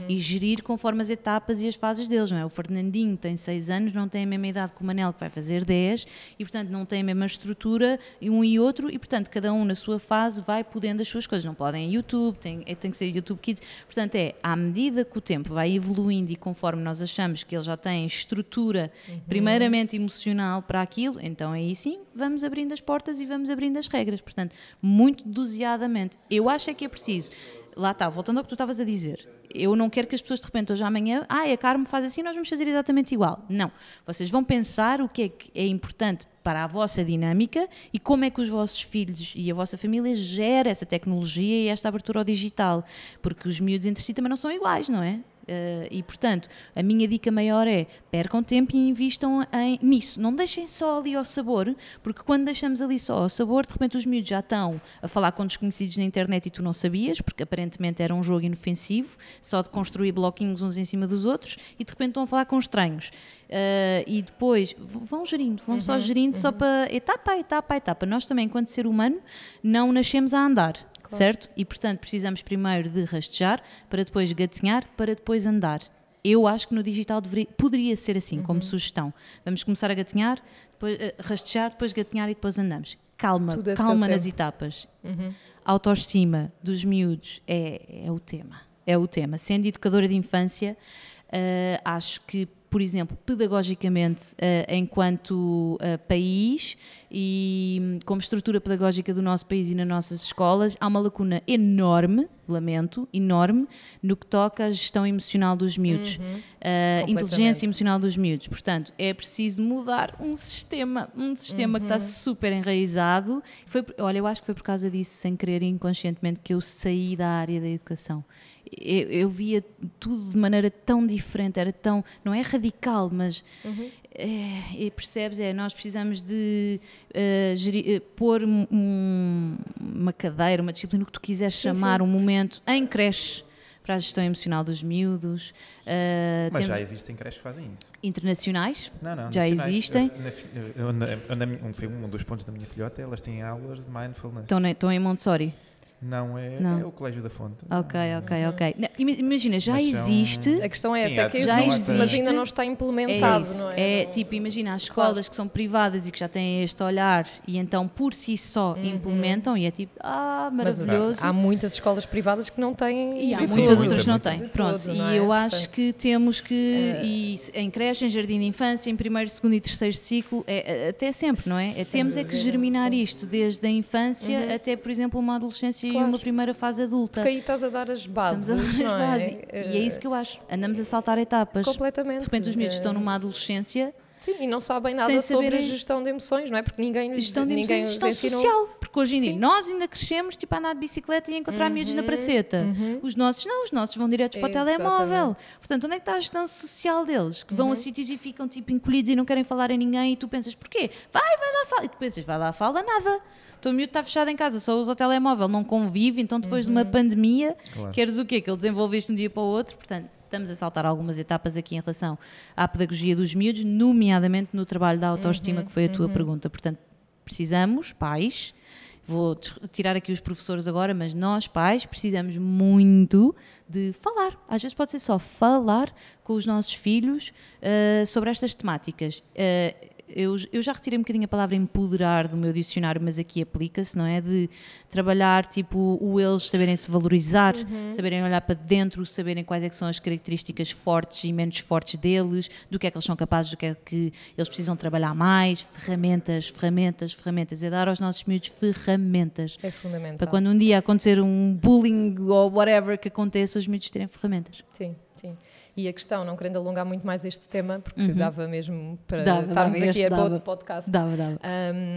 e gerir conforme as etapas e as fases deles, não é? O Fernandinho tem 6 anos, não tem a mesma idade que o Manel, que vai fazer 10 e portanto não tem a mesma estrutura um e outro e portanto cada um na sua fase vai podendo as suas coisas, não podem YouTube, tem que ser YouTube Kids, portanto à medida que o tempo vai evoluindo e conforme nós achamos que eles já têm estrutura primeiramente emocional para aquilo, então aí sim vamos abrindo as portas e vamos abrindo as regras, portanto muito doseadamente. Eu acho que é preciso, lá está, voltando ao que tu estavas a dizer, eu não quero que as pessoas de repente hoje amanhã, a Carmo faz assim, nós vamos fazer exatamente igual. Não, vocês vão pensar o que é importante para a vossa dinâmica e como é que os vossos filhos e a vossa família gera essa tecnologia e esta abertura ao digital, porque os miúdos entre si também não são iguais, não é? E portanto, a minha dica maior é percam tempo e invistam nisso, não deixem só ali ao sabor, porque quando deixamos ali só ao sabor, de repente os miúdos já estão a falar com desconhecidos na internet e tu não sabias, porque aparentemente era um jogo inofensivo, só de construir bloquinhos uns em cima dos outros e de repente estão a falar com estranhos. E depois vão gerindo, vão só gerindo só para etapa a etapa a etapa. Nós também, enquanto ser humano, não nascemos a andar. Claro. Certo? E, portanto, precisamos primeiro de rastejar, para depois gatinhar, para depois andar. Eu acho que no digital poderia ser assim, como sugestão. Vamos começar a gatinhar, depois rastejar, depois gatinhar e depois andamos. Calma nas etapas. Autoestima dos miúdos é o tema. É o tema. Sendo educadora de infância, acho que, por exemplo, pedagogicamente, enquanto país e como estrutura pedagógica do nosso país e nas nossas escolas, há uma lacuna enorme, lamento, enorme, no que toca à gestão emocional dos miúdos, inteligência emocional dos miúdos. Portanto, é preciso mudar um sistema que está super enraizado. Olha, eu acho que foi por causa disso, sem querer inconscientemente, que eu saí da área da educação. Eu via tudo de maneira tão diferente, era tão, não é radical, mas percebes, nós precisamos de pôr uma cadeira, uma disciplina, o que tu quiseres chamar, um momento em creche para a gestão emocional dos miúdos. Mas já existem creches que fazem isso. Internacionais? Não, já existem. Um dos pontos da minha filhota, elas têm aulas de mindfulness. Estão em Montessori? Não, é o Colégio da Fonte. Ok. Não, imagina, já existe... A questão é essa, que já existe, mas ainda não está implementado, não é? Tipo, imagina, as escolas que são privadas e que já têm este olhar e então por si só implementam e é tipo, maravilhoso. Mas, há muitas escolas privadas que não têm... E há muitas outras que não têm. Pronto, e eu acho que temos que, em creche, em jardim de infância, em primeiro, segundo e terceiro ciclo, até sempre, não é? Temos que germinar isto desde a infância até, por exemplo, uma adolescência e uma primeira fase adulta. Porque aí estás a dar as bases, não é? E é isso que eu acho. Andamos a saltar etapas. Completamente. De repente os miúdos estão numa adolescência... Sim, e não sabem nada sobre a gestão de emoções, não é? Porque ninguém os gestão social. Porque hoje em dia nós ainda crescemos tipo a andar de bicicleta e a encontrar miúdos na praceta. Os nossos vão diretos para o telemóvel. Portanto, onde é que está a gestão social deles? Que vão a sítios e ficam tipo encolhidos e não querem falar a ninguém e tu pensas, porquê? Vai lá, fala. E tu pensas, vai lá, fala nada. O teu miúdo está fechado em casa, só usa o telemóvel, não convive, então depois de uma pandemia, queres o quê? Que ele desenvolveste de um dia para o outro, portanto, estamos a saltar algumas etapas aqui em relação à pedagogia dos miúdos, nomeadamente no trabalho da autoestima, que foi a tua pergunta. Portanto, precisamos, pais, vou tirar aqui os professores agora, mas nós, pais, precisamos muito de falar. Às vezes pode ser só falar com os nossos filhos sobre estas temáticas. eu já retirei um bocadinho a palavra empoderar do meu dicionário, mas aqui aplica-se, não é? De trabalhar, tipo, eles saberem se valorizar, saberem olhar para dentro, saberem quais é que são as características fortes e menos fortes deles, do que é que eles são capazes, do que é que eles precisam trabalhar mais, ferramentas, é dar aos nossos miúdos ferramentas. É fundamental. Para quando um dia acontecer um bullying ou whatever que aconteça, os miúdos terem ferramentas. Sim. E a questão, não querendo alongar muito mais este tema, porque dava mesmo para estarmos aqui a outro podcast. Dava.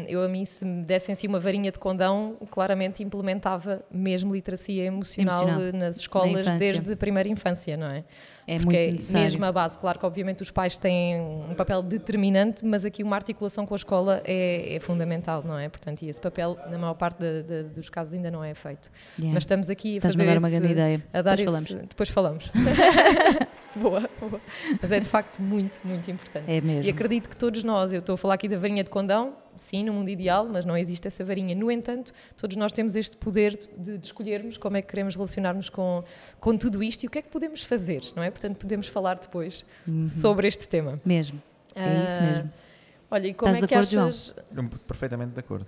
Eu, a mim, se me dessem assim uma varinha de condão, claramente implementava mesmo literacia emocional nas escolas desde a primeira infância, não é? É porque muito necessário. Mesmo a base, claro que obviamente os pais têm um papel determinante, mas aqui uma articulação com a escola é fundamental, não é? Portanto, e esse papel, na maior parte dos casos, ainda não é feito. Mas estamos aqui a fazer a dar uma grande ideia. Depois falamos. Boa. Mas é de facto muito, muito importante. É mesmo. E acredito que todos nós, eu estou a falar aqui da varinha de condão, sim, no mundo ideal, mas não existe essa varinha. No entanto, todos nós temos este poder de escolhermos como é que queremos relacionar-nos com tudo isto e o que é que podemos fazer, não é? Portanto, podemos falar depois sobre este tema. Mesmo. É isso mesmo. Olha, e como Estás é que achas... Perfeitamente de acordo.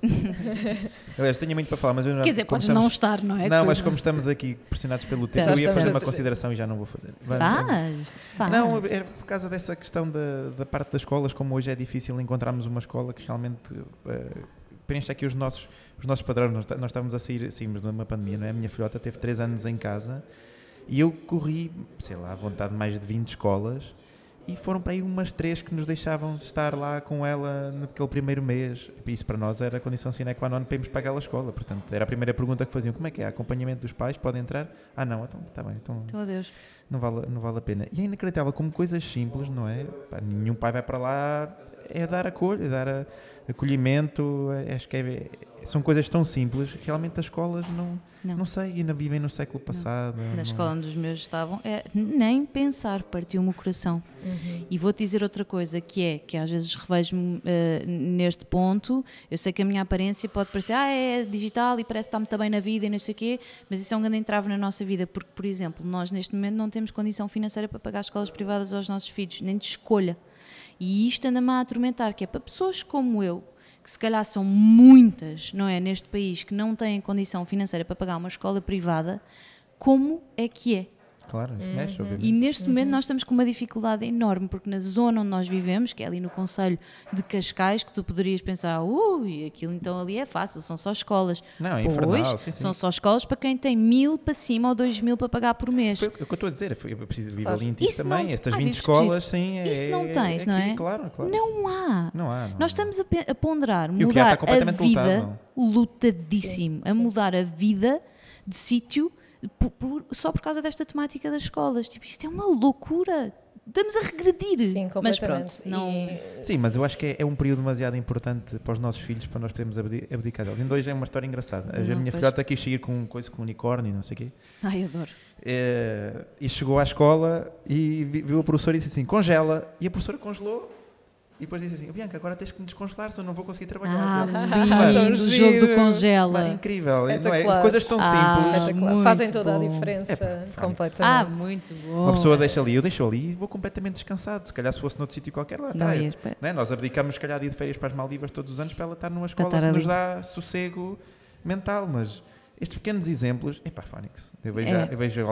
Aliás, tenho muito para falar, mas eu já... Quer dizer, podes não estar, não é? Não, mas como estamos aqui pressionados pelo tempo, eu ia fazer uma consideração e já não vou fazer. Faz. Não, é por causa dessa questão da parte das escolas, como hoje é difícil encontrarmos uma escola que realmente preencha aqui os nossos padrões. Nós estávamos a saímos de uma pandemia, não é? A minha filhota teve 3 anos em casa e eu corri, sei lá, à vontade, mais de 20 escolas. E foram para aí umas 3 que nos deixavam estar lá com ela naquele primeiro mês. Isso para nós era a condição sine qua non para irmos para aquela escola. Portanto, era a primeira pergunta que faziam. Como é que é? Acompanhamento dos pais? Pode entrar? Ah, não, então está bem. Então Deus. Não vale a pena. E é inacreditável como coisas simples, não é? Pá, nenhum pai vai para lá, é dar acolho, é dar acolhimento. Acho que são coisas tão simples. Realmente as escolas não sei, ainda vivem no século passado. Na escola onde os meus estavam, nem pensar, partiu-me o coração. E vou-te dizer outra coisa, que às vezes revejo-me neste ponto. Eu sei que a minha aparência pode parecer, é digital e parece que está muito bem na vida e não sei o quê, mas isso é um grande entrave na nossa vida, porque, por exemplo, nós neste momento não temos condição financeira para pagar escolas privadas aos nossos filhos, nem de escolha. E isto anda-me a atormentar, que é para pessoas como eu, que se calhar são muitas, não é, neste país, que não têm condição financeira para pagar uma escola privada, como é que é? Claro, isso mexe, obviamente. E neste momento nós estamos com uma dificuldade enorme, porque na zona onde nós vivemos, que é ali no concelho de Cascais, que tu poderias pensar, aquilo então ali é fácil, são só escolas. Não, é infernal, sim. São só escolas para quem tem 1.000 para cima ou 2.000 para pagar por mês. Foi o que eu estou a dizer, eu preciso viver ali em Tis também, estas 20 escolas, sim. Isso não tens, não é? Claro. Não há. Nós estamos a ponderar, e mudar a vida, lotado. Lutadíssimo, a mudar a vida de sítio só por causa desta temática das escolas. Tipo, isto é uma loucura. Estamos a regredir. Sim, completamente. Mas pronto, Sim, mas eu acho que é um período demasiado importante para os nossos filhos, para nós podermos abdicar deles. Ainda hoje é uma história engraçada. A minha filhota quis sair com coisa com unicórnio e não sei o quê. Ai, adoro. E chegou à escola e viu a professora e disse assim, congela. E a professora congelou. E depois disse assim, Bianca, agora tens que me descongelar, senão não vou conseguir trabalhar. Lindo, o jogo do congela. Incrível, não é? Coisas tão simples. Fazem toda a diferença, completamente. Muito bom. Uma pessoa deixa ali, eu deixo ali e vou completamente descansado. Se calhar se fosse noutro sítio qualquer, lá está. Não é? Nós abdicamos, se calhar, dia de férias para as Maldivas todos os anos para ela estar numa escola que nos dá sossego mental, mas... Estes pequenos exemplos, Fónix, eu vejo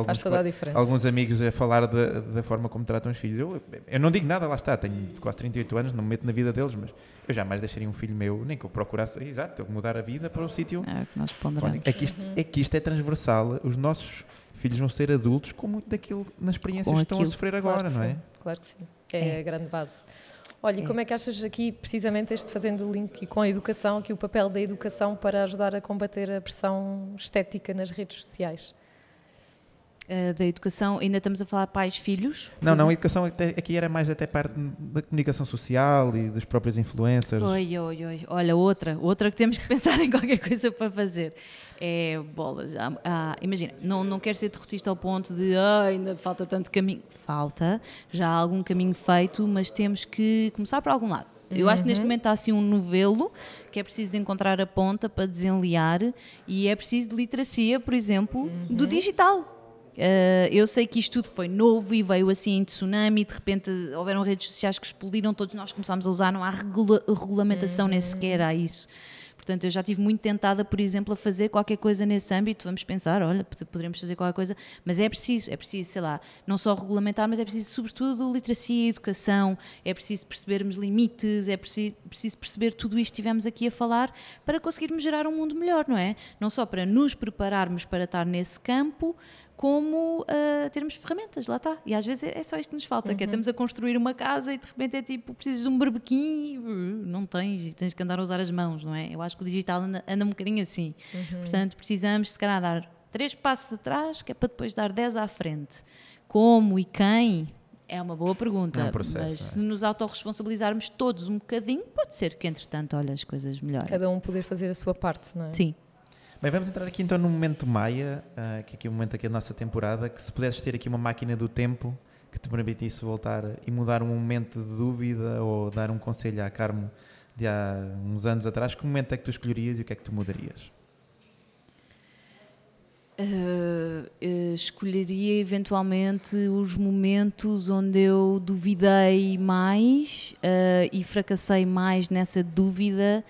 alguns amigos a falar da forma como tratam os filhos. Eu não digo nada, lá está, tenho quase 38 anos, não me meto na vida deles, mas eu jamais deixaria um filho meu, nem que eu procurasse, mudar a vida para um sítio. É o que nós ponderamos. É que isto é transversal, os nossos filhos vão ser adultos com muito daquilo, nas experiências que estão a sofrer agora, não é? Claro que sim, é a grande base. Olha, e como é que achas aqui, precisamente fazendo o link com a educação, aqui o papel da educação para ajudar a combater a pressão estética nas redes sociais? Da educação, ainda estamos a falar pais-filhos? Não, a educação aqui era mais até parte da comunicação social e das próprias influencers. Olha, outra que temos que pensar em qualquer coisa para fazer. É bolas. Imagina, não quero ser derrotista ao ponto de ainda falta tanto caminho. Falta, já há algum caminho feito, mas temos que começar por algum lado. Eu acho que neste momento há assim um novelo que é preciso de encontrar a ponta para desenliar e é preciso de literacia, por exemplo, do digital. Eu sei que isto tudo foi novo e veio assim em tsunami, de repente houveram redes sociais que explodiram, todos nós começámos a usar, não há regulamentação nem sequer a isso. Portanto, eu já estive muito tentada, por exemplo, a fazer qualquer coisa nesse âmbito. Vamos pensar, olha, poderemos fazer qualquer coisa, mas é preciso, sei lá, não só regulamentar, mas é preciso, sobretudo, literacia e educação, é preciso percebermos limites, é preciso perceber tudo isto que estivemos aqui a falar para conseguirmos gerar um mundo melhor, não é? Não só para nos prepararmos para estar nesse campo, como termos ferramentas, lá está. E às vezes é só isto que nos falta, que é estamos a construir uma casa e de repente é tipo, precisas de um berbequim, não tens que andar a usar as mãos, não é? Eu acho que o digital anda um bocadinho assim. Portanto, precisamos se calhar dar 3 passos atrás, que é para depois dar 10 à frente. Como e quem? É uma boa pergunta, mas se nos autorresponsabilizarmos todos um bocadinho, pode ser que entretanto, olha, as coisas melhorem. Cada um poder fazer a sua parte, não é? Sim. Bem, vamos entrar aqui então no momento Maia, que é aqui o momento aqui da nossa temporada, que se pudesses ter aqui uma máquina do tempo que te permitisse voltar e mudar um momento de dúvida ou dar um conselho à Carmo de há uns anos atrás, que momento é que tu escolherias e o que é que tu mudarias? Escolheria eventualmente os momentos onde eu duvidei mais e fracassei mais nessa dúvida,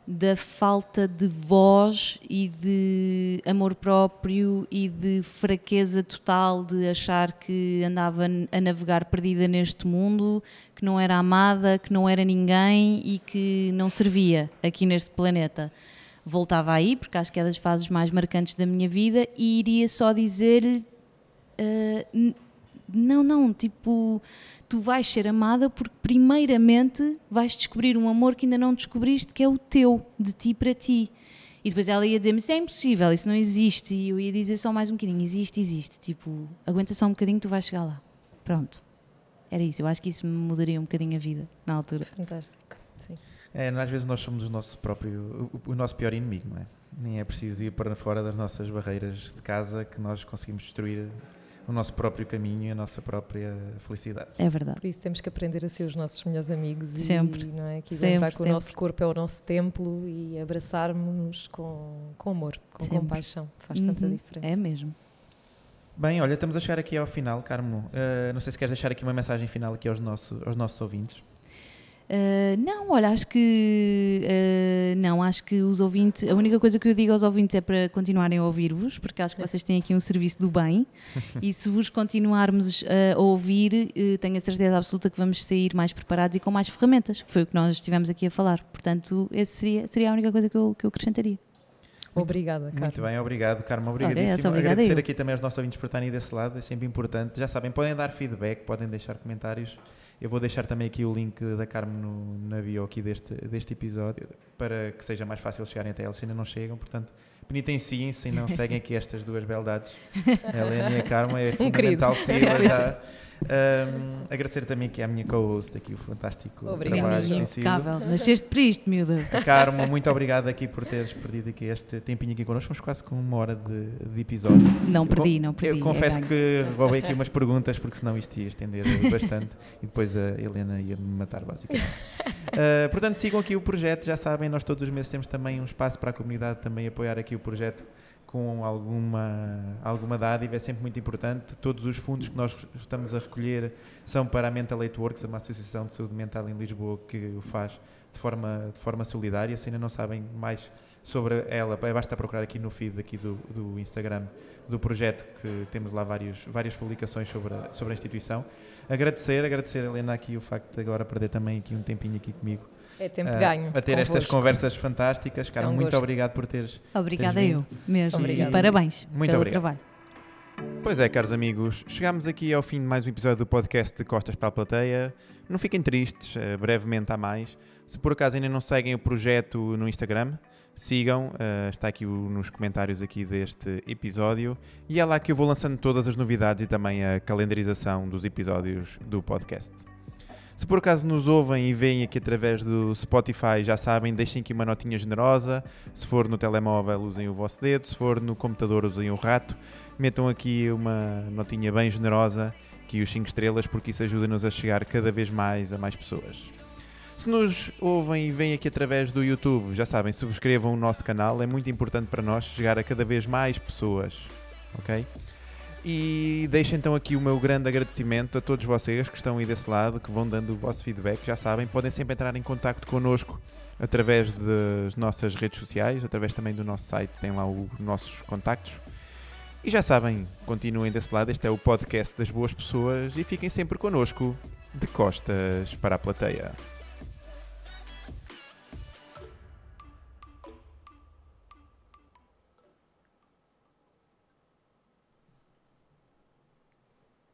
da falta de voz e de amor próprio e de fraqueza total de achar que andava a navegar perdida neste mundo, que não era amada, que não era ninguém e que não servia aqui neste planeta. Voltava aí, porque acho que é das fases mais marcantes da minha vida, e iria só dizer-lhe não, tipo, tu vais ser amada porque primeiramente vais descobrir um amor que ainda não descobriste, que é o teu, de ti para ti. E depois ela ia dizer-me, isso é impossível, isso não existe. E eu ia dizer só mais um bocadinho, existe. Tipo, aguenta só um bocadinho, tu vais chegar lá. Pronto. Era isso, eu acho que isso me mudaria um bocadinho a vida, na altura. Fantástico, sim. Às vezes nós somos o nosso pior inimigo, não é? Nem é preciso ir para fora das nossas barreiras de casa que nós conseguimos destruir o nosso próprio caminho e a nossa própria felicidade. É verdade. Por isso temos que aprender a ser os nossos melhores amigos sempre. E não é? Que lembrar que o nosso corpo é o nosso templo e abraçarmos-nos com amor, com compaixão. Faz tanta diferença. É mesmo. Bem, olha, estamos a chegar aqui ao final, Carmo. Não sei se queres deixar aqui uma mensagem final aqui aos nossos ouvintes. Não, olha, acho que os ouvintes, a única coisa que eu digo aos ouvintes é para continuarem a ouvir-vos, porque acho que vocês têm aqui um serviço do bem e se vos continuarmos a ouvir, tenho a certeza absoluta que vamos sair mais preparados e com mais ferramentas, que foi o que nós estivemos aqui a falar. Portanto, esse seria a única coisa que eu acrescentaria. Obrigada, Carmo. Muito bem, obrigado, Carmo. Obrigadíssimo. Agradecer aqui também aos nossos ouvintes por estarem desse lado, é sempre importante. Já sabem, podem dar feedback, podem deixar comentários. Eu vou deixar também aqui o link da Carmo na bio aqui deste episódio, para que seja mais fácil chegarem até eles se ainda não chegam. Portanto, penitenciem-se e não seguem aqui estas duas beldades. A Helena e a Carmo, é fundamental seguir já. Agradecer também aqui à minha co-host aqui o fantástico trabalho que tem sido. Nasceste para isto, miúda. Carmo, muito obrigado aqui por teres perdido aqui este tempinho aqui connosco. Vamos quase com 1 hora de episódio. Não perdi. Eu confesso que roubei aqui umas perguntas porque senão isto ia estender bastante e depois a Helena ia me matar basicamente. Portanto, sigam aqui o projeto, já sabem, nós todos os meses temos também um espaço para a comunidade também apoiar aqui o projeto com alguma dádiva, é sempre muito importante. Todos os fundos que nós estamos a recolher são para a Mental Health Works, uma associação de saúde mental em Lisboa que o faz de forma solidária. Se ainda não sabem mais sobre ela, basta procurar aqui no feed aqui do Instagram do projeto, que temos lá várias publicações sobre a instituição. Agradecer a Helena aqui o facto de agora perder também aqui um tempinho aqui comigo. É tempo ganho. A ter estas conversas fantásticas. Carmo, muito obrigado por teres. Obrigada eu, mesmo. Obrigada. E parabéns muito pelo obrigado. trabalho. Pois é, caros amigos, chegámos aqui ao fim de mais um episódio do podcast de Costas para a Plateia. Não fiquem tristes, brevemente há mais. Se por acaso ainda não seguem o projeto no Instagram, sigam, está aqui nos comentários aqui deste episódio. E é lá que eu vou lançando todas as novidades e também a calendarização dos episódios do podcast. Se por acaso nos ouvem e veem aqui através do Spotify, já sabem, deixem aqui uma notinha generosa. Se for no telemóvel, usem o vosso dedo. Se for no computador, usem o rato. Metam aqui uma notinha bem generosa, aqui os 5 estrelas, porque isso ajuda-nos a chegar cada vez mais a mais pessoas. Se nos ouvem e veem aqui através do YouTube, já sabem, subscrevam o nosso canal. É muito importante para nós chegar a cada vez mais pessoas, ok? E deixo então aqui o meu grande agradecimento a todos vocês que estão aí desse lado, que vão dando o vosso feedback. Já sabem, podem sempre entrar em contacto connosco através das nossas redes sociais, através também do nosso site, tem lá os nossos contactos. E já sabem, continuem desse lado, este é o podcast das boas pessoas e fiquem sempre connosco, de costas para a plateia.